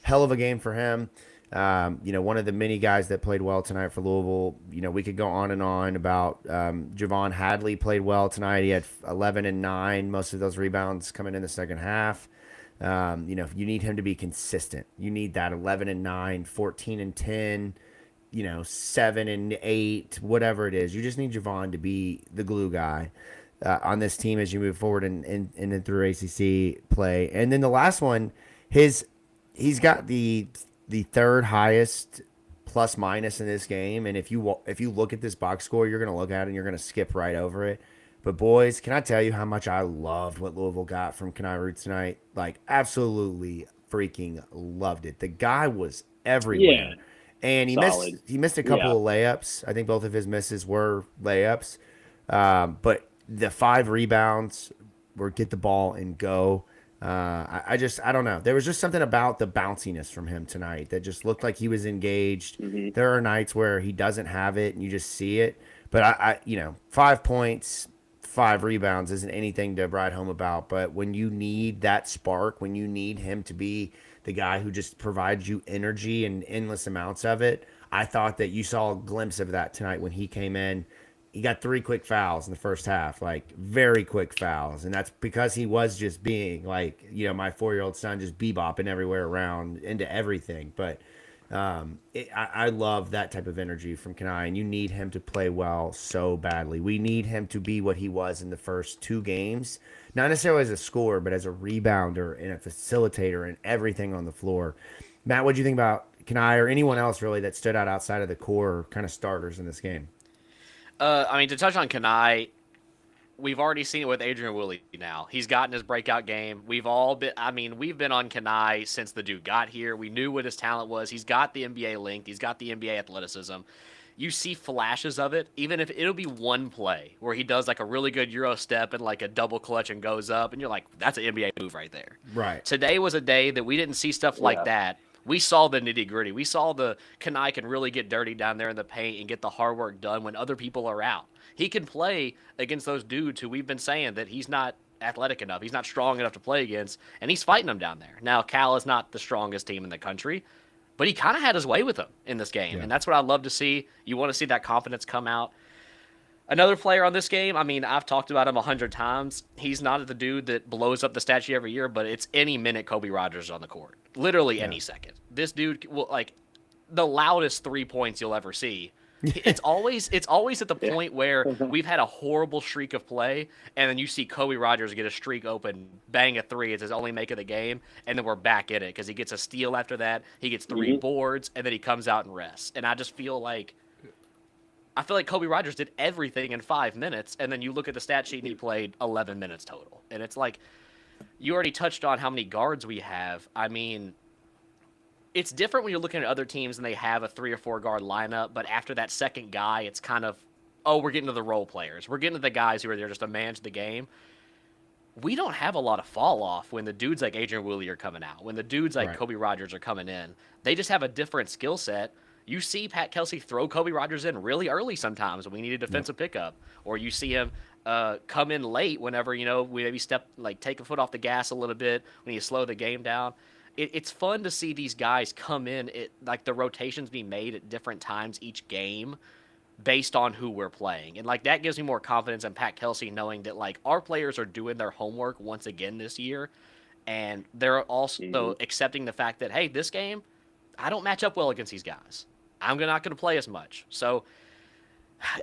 Speaker 1: hell of a game for him. One of the many guys that played well tonight for Louisville. We could go on and on about Javon Hadley played well tonight. He had 11 and 9, most of those rebounds coming in the second half. You need him to be consistent. You need that 11 and 9, 14 and 10, 7 and 8, whatever it is. You just need Javon to be the glue guy on this team as you move forward and through ACC play. And then the last one, he's got the third highest plus minus in this game. And if you look at this box score, you're going to look at it and you're going to skip right over it. But boys, can I tell you how much I loved what Louisville got from Kenai Roots tonight? Like, absolutely freaking loved it. The guy was everywhere.
Speaker 2: Yeah.
Speaker 1: And he missed a couple of layups. I think both of his misses were layups. But the 5 rebounds, or get the ball and go. I don't know. There was just something about the bounciness from him tonight that just looked like he was engaged.
Speaker 2: Mm-hmm.
Speaker 1: There are nights where he doesn't have it and you just see it. But I 5 points, 5 rebounds isn't anything to write home about. But when you need that spark, when you need him to be the guy who just provides you energy and endless amounts of it, I thought that you saw a glimpse of that tonight when he came in. He got 3 quick fouls in the first half, like very quick fouls. And that's because he was just being like, my 4-year-old son just bebopping everywhere around into everything. But I love that type of energy from Kenai, and you need him to play well so badly. We need him to be what he was in the first 2 games, not necessarily as a scorer, but as a rebounder and a facilitator and everything on the floor. Matt, what do you think about Kenai or anyone else really that stood out outside of the core kind of starters in this game?
Speaker 3: To touch on Kenai, we've already seen it with Adrien Woolly now. He's gotten his breakout game. We've been on Kenai since the dude got here. We knew what his talent was. He's got the NBA length. He's got the NBA athleticism. You see flashes of it, even if it'll be one play where he does like a really good Euro step and like a double clutch and goes up, and you're like, that's an NBA move right there.
Speaker 1: Right.
Speaker 3: Today was a day that we didn't see stuff like that. We saw the nitty-gritty. We saw the Kenai can really get dirty down there in the paint and get the hard work done when other people are out. He can play against those dudes who we've been saying that he's not athletic enough. He's not strong enough to play against, and he's fighting them down there. Now, Cal is not the strongest team in the country, but he kind of had his way with them in this game, and that's what I love to see. You want to see that confidence come out. Another player on this game, I've talked about him 100 times. He's not the dude that blows up the stat sheet every year, but it's any minute Kobe Rogers is on the court. Literally any second. This dude will, like, the loudest 3 points you'll ever see. It's always at the point where we've had a horrible streak of play, and then you see Kobe Rogers get a streak open, bang a 3. It's his only make of the game, and then we're back in it because he gets a steal after that. He gets 3 boards, and then he comes out and rests. And I feel like Kobe Rogers did everything in 5 minutes, and then you look at the stat sheet and he played 11 minutes total. And it's like, you already touched on how many guards we have. It's different when you're looking at other teams and they have a 3 or 4 guard lineup, but after that second guy, it's kind of, we're getting to the role players. We're getting to the guys who are there just to manage the game. We don't have a lot of fall off when the dudes like Adrien Woolly are coming out, when the dudes like Kobe Rogers are coming in. They just have a different skill set. You see Pat Kelsey throw Kobe Rogers in really early sometimes when we need a defensive pickup, or you see him come in late whenever, we maybe take a foot off the gas a little bit when you slow the game down. It's fun to see these guys come in, the rotations be made at different times each game based on who we're playing. And, that gives me more confidence in Pat Kelsey knowing that, our players are doing their homework once again this year. And they're also accepting the fact that, hey, this game, I don't match up well against these guys. I'm not going to play as much. So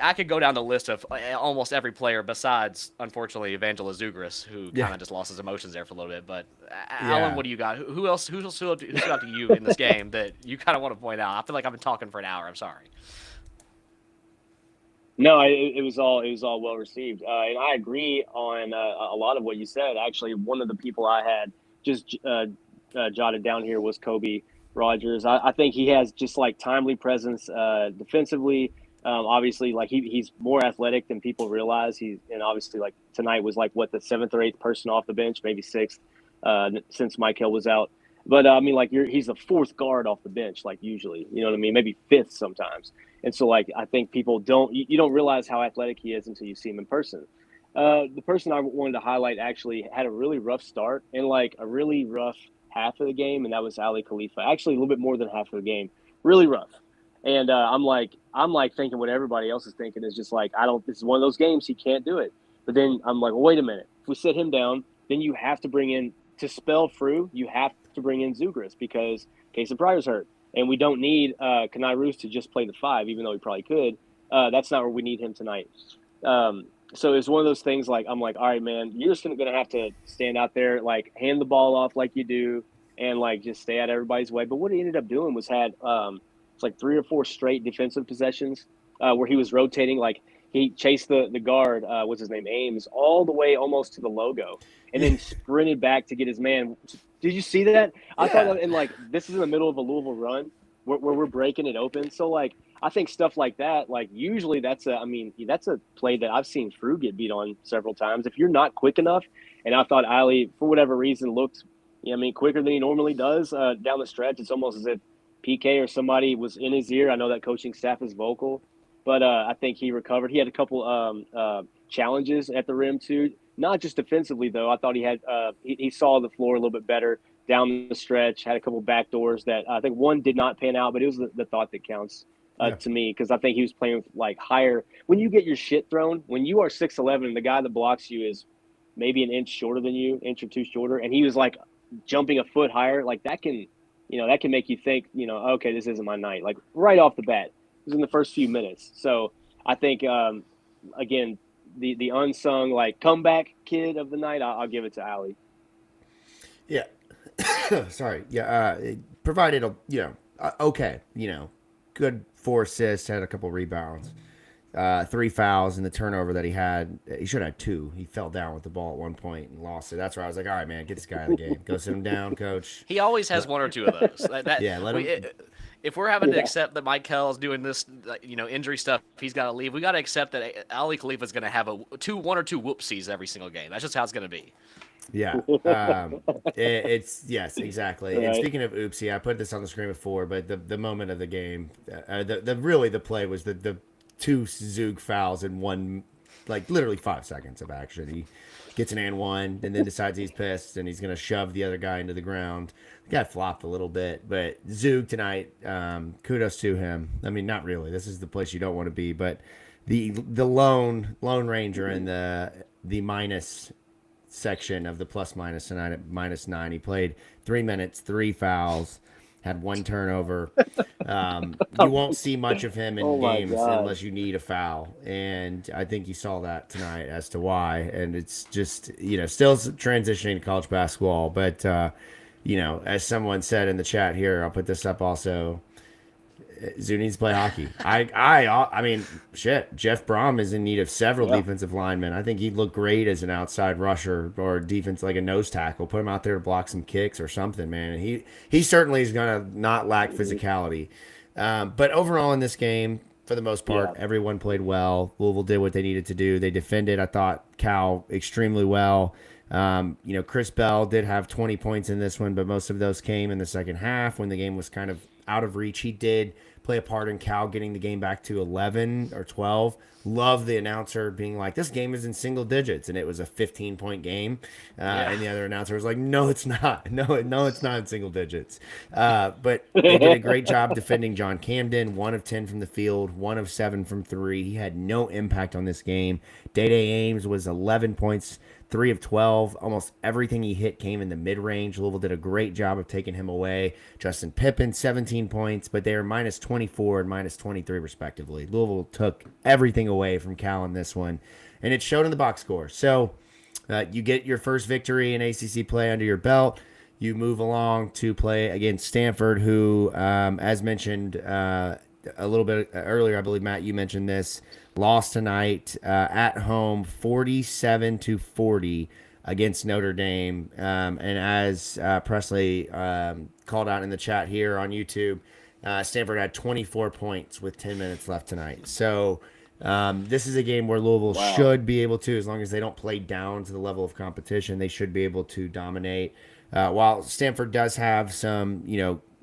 Speaker 3: I could go down the list of almost every player besides, unfortunately, Evangelos Zugris, who kind of just lost his emotions there for a little bit. But, Alan, what do you got? Who else stood out to you in this game that you kind of want to point out? I feel like I've been talking for an hour. I'm sorry.
Speaker 2: No, it was all well received, and I agree on a lot of what you said. Actually, one of the people I had just jotted down here was Kobe Rogers. I think he has just timely presence defensively. Obviously, he's more athletic than people realize. And obviously tonight was the 7th or 8th person off the bench, maybe 6th since Mike Hill was out. But he's the 4th guard off the bench, usually, you know what I mean? Maybe 5th sometimes. And so I think people don't realize how athletic he is until you see him in person. The person I wanted to highlight actually had a really rough start and a really rough half of the game, and that was Ali Khalifa. Actually, a little bit more than half of the game, really rough. And I'm thinking what everybody else is thinking is just this is one of those games he can't do it. But then I'm like, well, wait a minute. If we sit him down, then you have to bring in to spell through. You have to bring in Zugris because Casey Pryor's hurt, and we don't need Kenai Roos to just play the 5, even though he probably could. That's not where we need him tonight. So it's one of those things I'm like, all right, man, you're just going to have to stand out there, hand the ball off like you do, and just stay out of everybody's way. But what he ended up doing was had it's 3 or 4 straight defensive possessions where he was rotating. He chased the guard, what's his name, Ames, all the way almost to the logo, and then sprinted back to get his man. Did you see that? I thought, and this is in the middle of a Louisville run where we're breaking it open. So I think stuff like that, usually that's a play that I've seen Frew get beat on several times. If you're not quick enough And I thought Ali, for whatever reason, looked, quicker than he normally does down the stretch. It's almost as if PK or somebody was in his ear. I know that coaching staff is vocal, but I think he recovered. He had a couple challenges at the rim too, not just defensively though. I thought he had he saw the floor a little bit better down the stretch. Had a couple back doors that I think one did not pan out, but it was the thought that counts to me, because I think he was playing with like higher. When you get your shit thrown, when you are 6'11", and the guy that blocks you is maybe an inch shorter than you, inch or two shorter, and he was like jumping a foot higher, like that can make you think, okay, this isn't my night. Like right off the bat, it was in the first few minutes. So I think again, the unsung like comeback kid of the night, I'll give it to Ali.
Speaker 1: Yeah. Sorry. Yeah. It provided okay, good 4 assists, had a couple rebounds, 3 fouls, and the turnover that he had, he should have had 2. He fell down with the ball at one point and lost it. That's where I was like, all right, man, get this guy out of the game. Go sit him down, coach.
Speaker 3: He always has 1 or 2 of those.
Speaker 1: Let him.
Speaker 3: If we're having to accept that Mike Kell's doing this, injury stuff, he's got to leave. We got to accept that Ali Khalifa's going to have 1 or 2 whoopsies every single game. That's just how it's going to be.
Speaker 1: Yeah. It's yes, exactly. Right. And speaking of oopsie, I put this on the screen before, but the moment of the game, the play was the 2 Zook fouls in one, like literally 5 seconds of action. He gets an and one, and then decides he's pissed and he's gonna shove the other guy into the ground. The guy flopped a little bit, but Zook tonight, kudos to him. I mean, not really. This is the place you don't want to be, but the lone ranger in the minus section of the plus minus tonight at -9. He played 3 minutes, 3 fouls, had 1 turnover. You won't see much of him in games unless you need a foul, and I think you saw that tonight as to why. And it's just still transitioning to college basketball, but as someone said in the chat here, I'll put this up also. Zoo needs to play hockey. I mean, shit. Jeff Brom is in need of several defensive linemen. I think he'd look great as an outside rusher or defense, like a nose tackle. Put him out there to block some kicks or something, man. And he certainly is going to not lack physicality. But overall in this game, for the most part, everyone played well. Louisville did what they needed to do. They defended, I thought, Cal extremely well. Chris Bell did have 20 points in this one, but most of those came in the second half when the game was kind of out of reach. He did play a part in Cal getting the game back to 11 or 12. Love the announcer being like, this game is in single digits, and it was a 15-point game. And the other announcer was like, no, it's not. No, it's not in single digits. But they did a great job defending John Camden, 1 of 10 from the field, 1 of 7 from 3. He had no impact on this game. Day-Day Ames was 11 points, 3 of 12. Almost everything he hit came in the mid-range. Louisville did a great job of taking him away. Justin Pippen, 17 points, but they were -24 and -23 respectively. Louisville took everything away from Cal in this one, and it showed in the box score. So you get your first victory in ACC play under your belt. You move along to play against Stanford, who, as mentioned a little bit earlier, I believe, Matt, you mentioned this, lost tonight at home 47-40 against Notre Dame. And as Presley called out in the chat here on YouTube, Stanford had 24 points with 10 minutes left tonight. So this is a game where Louisville should be able to, as long as they don't play down to the level of competition, they should be able to dominate. While Stanford does have some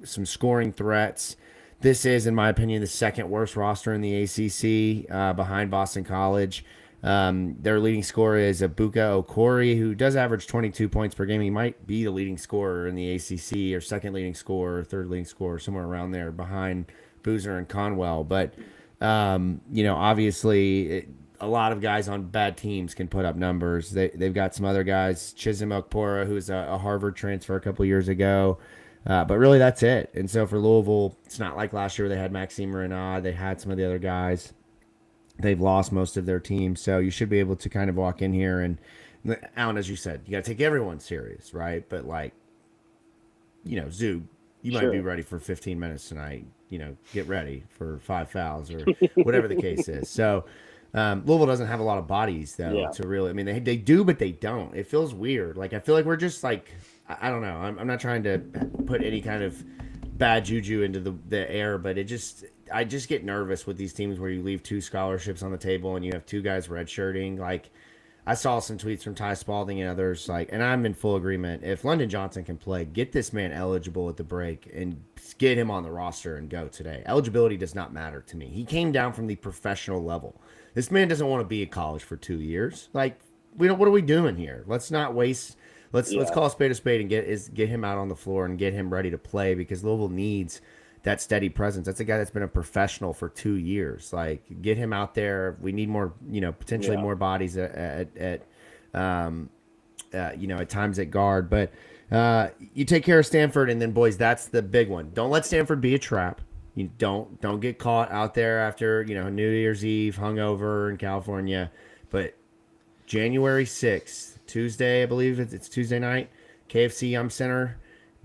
Speaker 1: scoring threats, this is, in my opinion, the second worst roster in the ACC behind Boston College. Their leading scorer is Abuka Okori, who does average 22 points per game. He might be the leading scorer in the ACC, or second leading scorer, or third leading scorer, somewhere around there behind Boozer and Conwell. But, obviously, a lot of guys on bad teams can put up numbers. They've got some other guys, Chisholm Okpora, who's a Harvard transfer a couple years ago. But really, that's it. And so for Louisville, it's not like last year where they had Maxime Renard. They had some of the other guys. They've lost most of their team. So you should be able to kind of walk in here. And, Alan, as you said, you got to take everyone serious, right? But, Zoo, you might be ready for 15 minutes tonight. Get ready for 5 fouls or whatever the case is. So Louisville doesn't have a lot of bodies, though, to really – I mean, they do, but they don't. It feels weird. I feel like we're just, I don't know. I'm not trying to put any kind of bad juju into the air, but I just get nervous with these teams where you leave 2 scholarships on the table and you have 2 guys redshirting. I saw some tweets from Ty Spalding and others, and I'm in full agreement. If London Johnson can play, get this man eligible at the break and get him on the roster and go today. Eligibility does not matter to me. He came down from the professional level. This man doesn't want to be at college for 2 years. What are we doing here? Let's not waste. Let's call a spade and get him out on the floor and get him ready to play, because Louisville needs that steady presence. That's a guy that's been a professional for 2 years. Get him out there. We need more, potentially more bodies at times at guard. But you take care of Stanford, and then boys, that's the big one. Don't let Stanford be a trap. You don't get caught out there after New Year's Eve hungover in California. But January 6th, Tuesday, I believe it's Tuesday night, KFC Yum Center,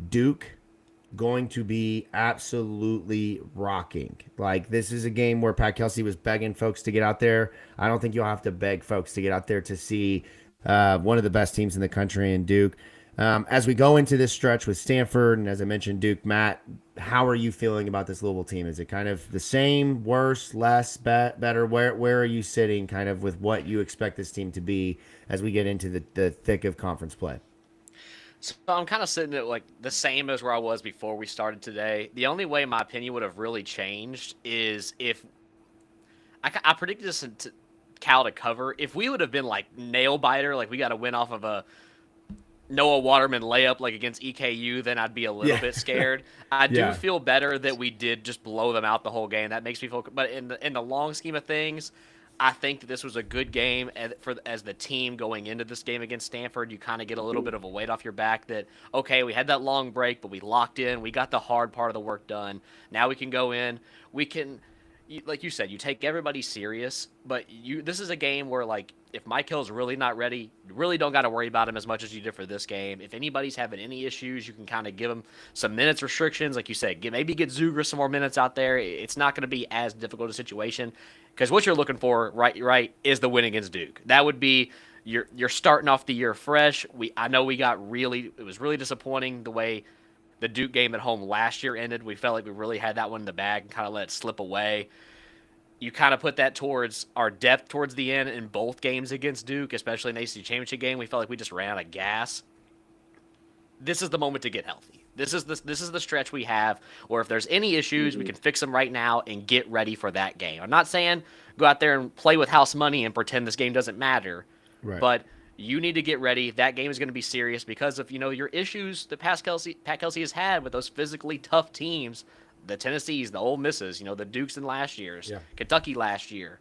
Speaker 1: Duke. Going to be absolutely rocking. This is a game where Pat Kelsey was begging folks to get out there. I don't think you'll have to beg folks to get out there to see one of the best teams in the country in Duke. As we go into this stretch with Stanford and, as I mentioned, Duke, Matt, how are you feeling about this Louisville team? Is it kind of the same, worse, less, better? Where are you sitting kind of with what you expect this team to be as we get into the thick of conference play?
Speaker 3: So I'm kind of sitting at the same as where I was before we started today. The only way my opinion would have really changed is if I predicted this to Cal to cover. If we would have been nail biter, we got to win off of a Noah Waterman layup against EKU, then I'd be a little bit scared. I do feel better that we did just blow them out the whole game. That makes me feel. But in the long scheme of things, I think that this was a good game as the team going into this game against Stanford. You kind of get a little bit of a weight off your back that, okay, we had that long break, but we locked in. We got the hard part of the work done. Now we can go in. We can, like you said, you take everybody serious, but this is a game where, if Mike Hill's really not ready, you really don't got to worry about him as much as you did for this game. If anybody's having any issues, you can kind of give them some minutes restrictions. Like you said, maybe get Zuger some more minutes out there. It's not going to be as difficult a situation. Because what you're looking for, right, is the win against Duke. That would be you're starting off the year fresh. I know it was really disappointing the way the Duke game at home last year ended. We felt like we really had that one in the bag and kind of let it slip away. You kind of put that towards our depth towards the end in both games against Duke, especially in the ACC championship game. We felt like we just ran out of gas. This is the moment to get healthy. This is the stretch we have where if there's any issues, we can fix them right now and get ready for that game. I'm not saying go out there and play with house money and pretend this game doesn't matter, but you need to get ready. That game is going to be serious because of your issues that Pat Kelsey has had with those physically tough teams, the Tennessees, the Ole Misses, the Dukes in last year's, Kentucky last year.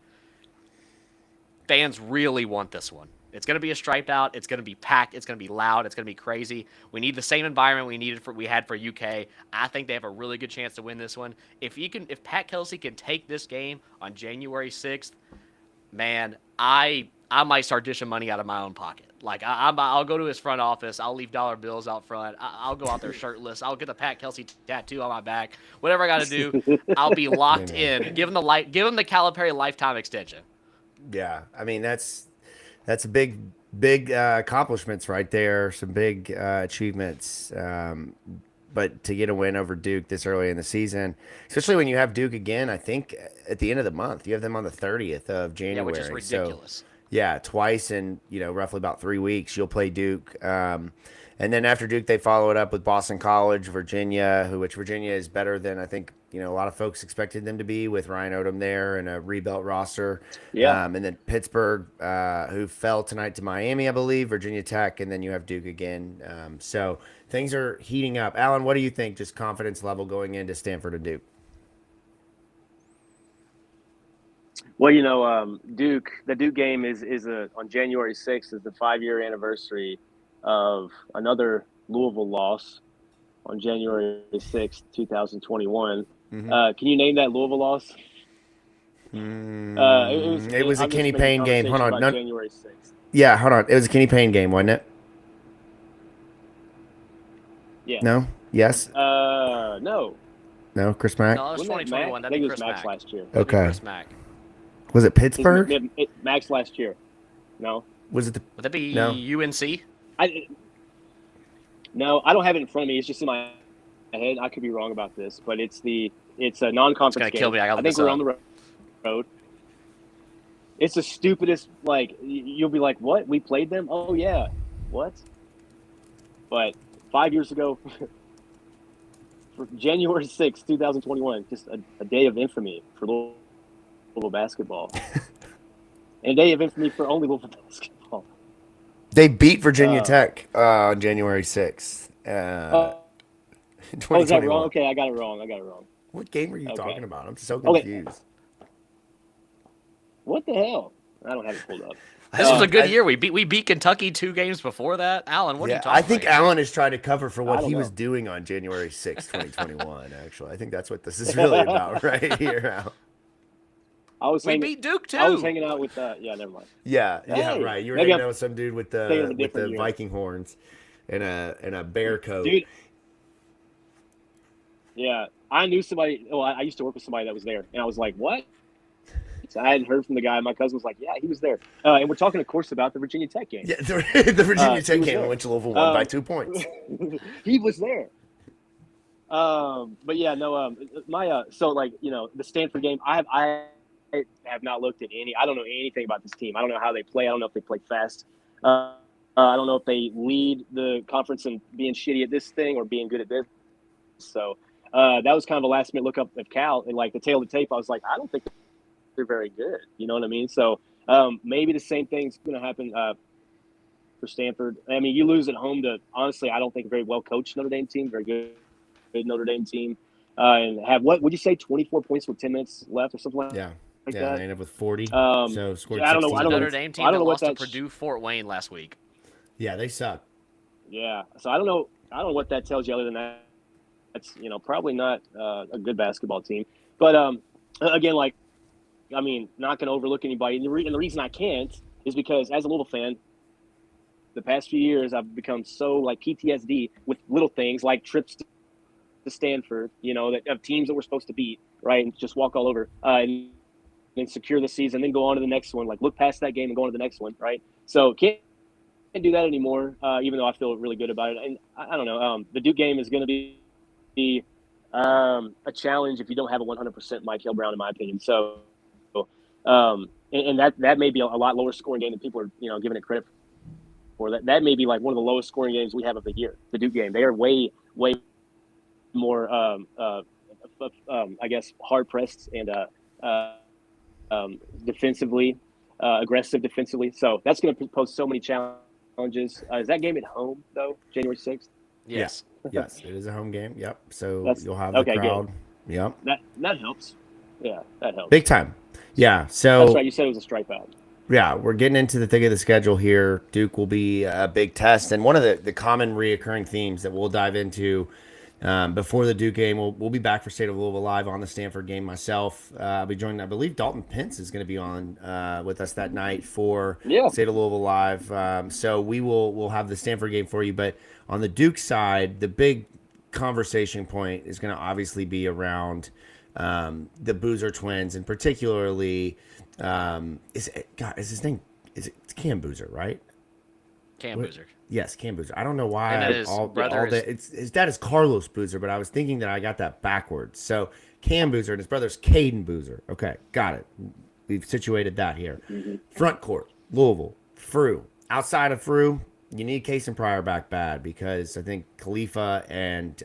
Speaker 3: Fans really want this one. It's going to be a stripe out. It's going to be packed. It's going to be loud. It's going to be crazy. We need the same environment we had for UK. I think they have a really good chance to win this one. If Pat Kelsey can take this game on January 6th, man, I might start dishing money out of my own pocket. I'll go to his front office. I'll leave dollar bills out front. I'll go out there shirtless. I'll get the Pat Kelsey tattoo on my back. Whatever I got to do, I'll be locked in. Give him the Calipari lifetime extension.
Speaker 1: Yeah, I mean that's a big accomplishments right there. Some big achievements. But to get a win over Duke this early in the season, especially when you have Duke again, I think at the end of the month, you have them on the 30th of January.
Speaker 3: Yeah, which is ridiculous.
Speaker 1: So, yeah, twice in, roughly about 3 weeks, you'll play Duke. And then after Duke, they follow it up with Boston College, Virginia, which Virginia is better than I think, a lot of folks expected them to be with Ryan Odom there and a rebuilt roster.
Speaker 2: Yeah.
Speaker 1: And then Pittsburgh, who fell tonight to Miami, I believe, Virginia Tech, and then you have Duke again. So things are heating up. Alan, what do you think, just confidence level going into Stanford and Duke?
Speaker 2: Well, the Duke game is on January 6th is the 5-year anniversary of another Louisville loss on January 6th, 2021.
Speaker 1: Mm-hmm.
Speaker 2: Can you name that Louisville loss?
Speaker 1: It was a Kenny Payne game. Hold on. No,
Speaker 2: January 6th.
Speaker 1: Yeah, hold on. It was a Kenny Payne game, wasn't it?
Speaker 2: Yeah.
Speaker 1: No? Yes?
Speaker 2: No.
Speaker 1: No? Chris Mack?
Speaker 3: No, it was
Speaker 2: Wasn't it
Speaker 3: 2021.
Speaker 2: Mac? I
Speaker 3: That'd
Speaker 2: think
Speaker 3: be
Speaker 2: it was
Speaker 3: Chris
Speaker 2: Max
Speaker 3: Mack.
Speaker 2: last year.
Speaker 1: Okay.
Speaker 3: Chris Mack.
Speaker 1: Was it Pittsburgh?
Speaker 2: Max last year. No.
Speaker 1: Was it the...
Speaker 3: Would that be
Speaker 1: No.
Speaker 3: UNC?
Speaker 2: No, I don't have it in front of me. It's just in my head. I could be wrong about this, but it's a non-conference
Speaker 3: It's gonna
Speaker 2: game.
Speaker 3: kill me. I
Speaker 2: think we're on the road. It's the stupidest. Like you'll be like, "What? We played them? Oh yeah, what?" But 5 years ago, for January 6th, 2021, just a day of infamy for Louisville basketball, and a day of infamy for only Louisville basketball.
Speaker 1: They beat Virginia Tech on January 6th.
Speaker 2: Oh, is that wrong? Okay, I got it wrong.
Speaker 1: What game are you talking about? I'm so confused.
Speaker 2: Okay. What the hell? I don't have it pulled up.
Speaker 3: This was a good year. We beat Kentucky 2 games before that. Alan, what are you talking about?
Speaker 1: I think Alan is trying to cover for what he was doing on January 6th, 2021, actually. I think that's what this is really about right here, Al.
Speaker 3: We beat Duke, too.
Speaker 2: I was hanging out with yeah, never mind.
Speaker 1: Yeah, right. You were hanging out with some dude with the Viking horns and a bear coat.
Speaker 2: Dude. Yeah, I knew somebody. Well, I used to work with somebody that was there, and I was like, "What?" So I hadn't heard from the guy. My cousin was like, "Yeah, he was there," and we're talking, of course, about the Virginia Tech game.
Speaker 1: Yeah, the Virginia Tech game in which Louisville won by 2 points.
Speaker 2: He was there. But yeah, no. So like the Stanford game, I have not looked at any. I don't know anything about this team. I don't know how they play. I don't know if they play fast. I don't know if they lead the conference in being shitty at this thing or being good at this. So that was kind of a last minute look up at Cal, and like the tail of the tape, I was like, I don't think they're very good. You know what I mean? So maybe the same thing's going to happen for Stanford. I mean, you lose at home to, honestly, I don't think a very well coached Notre Dame team, very good Notre Dame team, and have what would you say, 24 points with 10 minutes left or something like that?
Speaker 1: They ended up with 40. So scored.
Speaker 2: I don't know.
Speaker 3: Notre Dame team that lost to Purdue Fort Wayne last week.
Speaker 1: Yeah, they suck.
Speaker 2: Yeah, so I don't know what that tells you other than that. That's probably not a good basketball team. But again, like, I mean, not going to overlook anybody. And the reason I can't is because as a Louisville fan, the past few years I've become so like PTSD with little things like trips to Stanford, that of teams that we're supposed to beat, right, and just walk all over and then secure the season, then go on to the next one. Like look past that game and go on to the next one, right? So can't do that anymore. Even though I feel really good about it, and I don't know. The Duke game is going to be a challenge if you don't have a 100% Mike Hill Brown, in my opinion. So, and that may be a lot lower scoring game than people are giving it credit for. That may be like one of the lowest scoring games we have of the year. The Duke game, they are way more I guess hard pressed and defensively aggressive defensively. So that's going to pose so many challenges. Is that game at home though, January 6th?
Speaker 3: Yes.
Speaker 1: Yes, it is a home game. Yep. So you'll have the crowd. Good. Yep.
Speaker 2: That helps. Yeah, that helps.
Speaker 1: Big time. Yeah. So
Speaker 2: that's right. You said it was a strike out.
Speaker 1: Yeah, we're getting into the thick of the schedule here. Duke will be a big test, and one of the common reoccurring themes that we'll dive into before the Duke game. We'll be back for State of Louisville Live on the Stanford game. Myself, I'll be joined. I believe Dalton Pence is going to be on with us that night for State of Louisville Live. So we'll have the Stanford game for you. But on the Duke side, the big conversation point is going to obviously be around the Boozer twins, and particularly is his name? It's Cam Boozer, right?
Speaker 3: Cam Boozer.
Speaker 1: Yes, Cam Boozer. I don't know why.
Speaker 3: And
Speaker 1: his dad is Carlos Boozer, but I was thinking that I got that backwards. So Cam Boozer and his brother's Caden Boozer. Okay, got it. We've situated that here. Mm-hmm. Front court, Louisville, Frew. Outside of Frew, you need Case and Pryor back bad because I think Khalifa and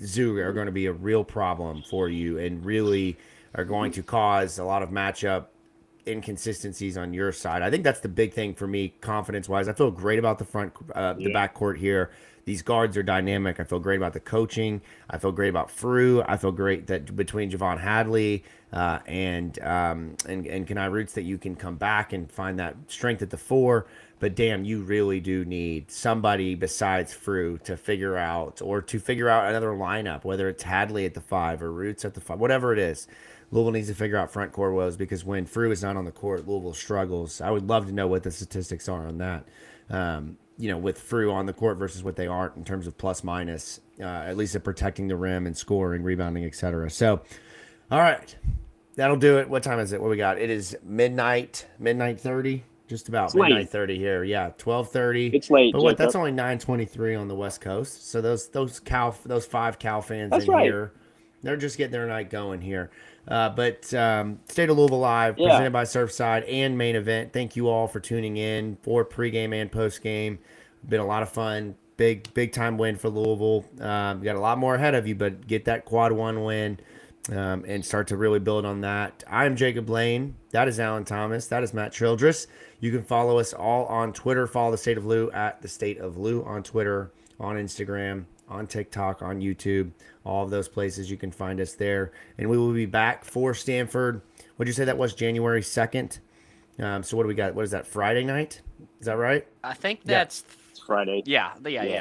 Speaker 1: Zoo are going to be a real problem for you and really are going to cause a lot of matchup inconsistencies on your side. I think that's the big thing for me, confidence-wise. I feel great about the backcourt here. These guards are dynamic. I feel great about the coaching. I feel great about Frew. I feel great that between Javon Hadley and Kenai Roots that you can come back and find that strength at the 4. But damn, you really do need somebody besides Frew to figure out another lineup, whether it's Hadley at the 5 or Roots at the 5, whatever it is. Louisville needs to figure out front court woes because when Frew is not on the court, Louisville struggles. I would love to know what the statistics are on that. With Frew on the court versus what they aren't in terms of plus minus, at least at protecting the rim and scoring, rebounding, etc. So, all right, that'll do it. What time is it? What we got? It is midnight 30. Just about midnight 30 here. Yeah, 12:30.
Speaker 2: It's late.
Speaker 1: But that's only 9:23 on the West Coast. So those 5 Cal fans here. They're just getting their night going here. But State of Louisville Live,
Speaker 2: Yeah.
Speaker 1: presented by Surfside and Main Event. Thank you all for tuning in for pregame and postgame. Been a lot of fun. Big time win for Louisville. We got a lot more ahead of you, but get that quad one win and start to really build on that. I'm Jacob Lane. That is Alan Thomas. That is Matt Childress. You can follow us all on Twitter. Follow the State of Lou at the State of Lou on Twitter, on Instagram, on TikTok, on YouTube. All of those places you can find us there. And we will be back for Stanford. What did you say that was? January 2nd. So what do we got? What is that? Friday night? Is that right?
Speaker 3: I think that's
Speaker 2: It's Friday.
Speaker 3: yeah.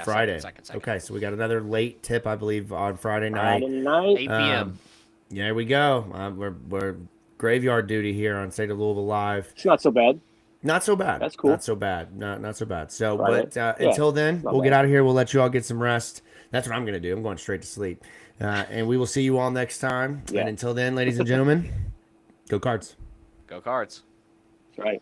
Speaker 1: Friday.
Speaker 3: Second.
Speaker 1: Okay, so we got another late tip, I believe, on Friday night.
Speaker 3: 8 p.m.
Speaker 1: There we go. We're graveyard duty here on State of Louisville Live.
Speaker 2: It's not so bad.
Speaker 1: Not so bad.
Speaker 2: That's cool.
Speaker 1: Not so bad. Not so bad. So,
Speaker 2: Friday.
Speaker 1: but until then,
Speaker 2: not
Speaker 1: we'll get
Speaker 2: bad.
Speaker 1: out of here. We'll let you all get some rest. That's what I'm going to do. I'm going straight to sleep. And we will see you all next time.
Speaker 2: Yeah.
Speaker 1: And until then, ladies and gentlemen, go Cards.
Speaker 3: Go Cards.
Speaker 2: That's right.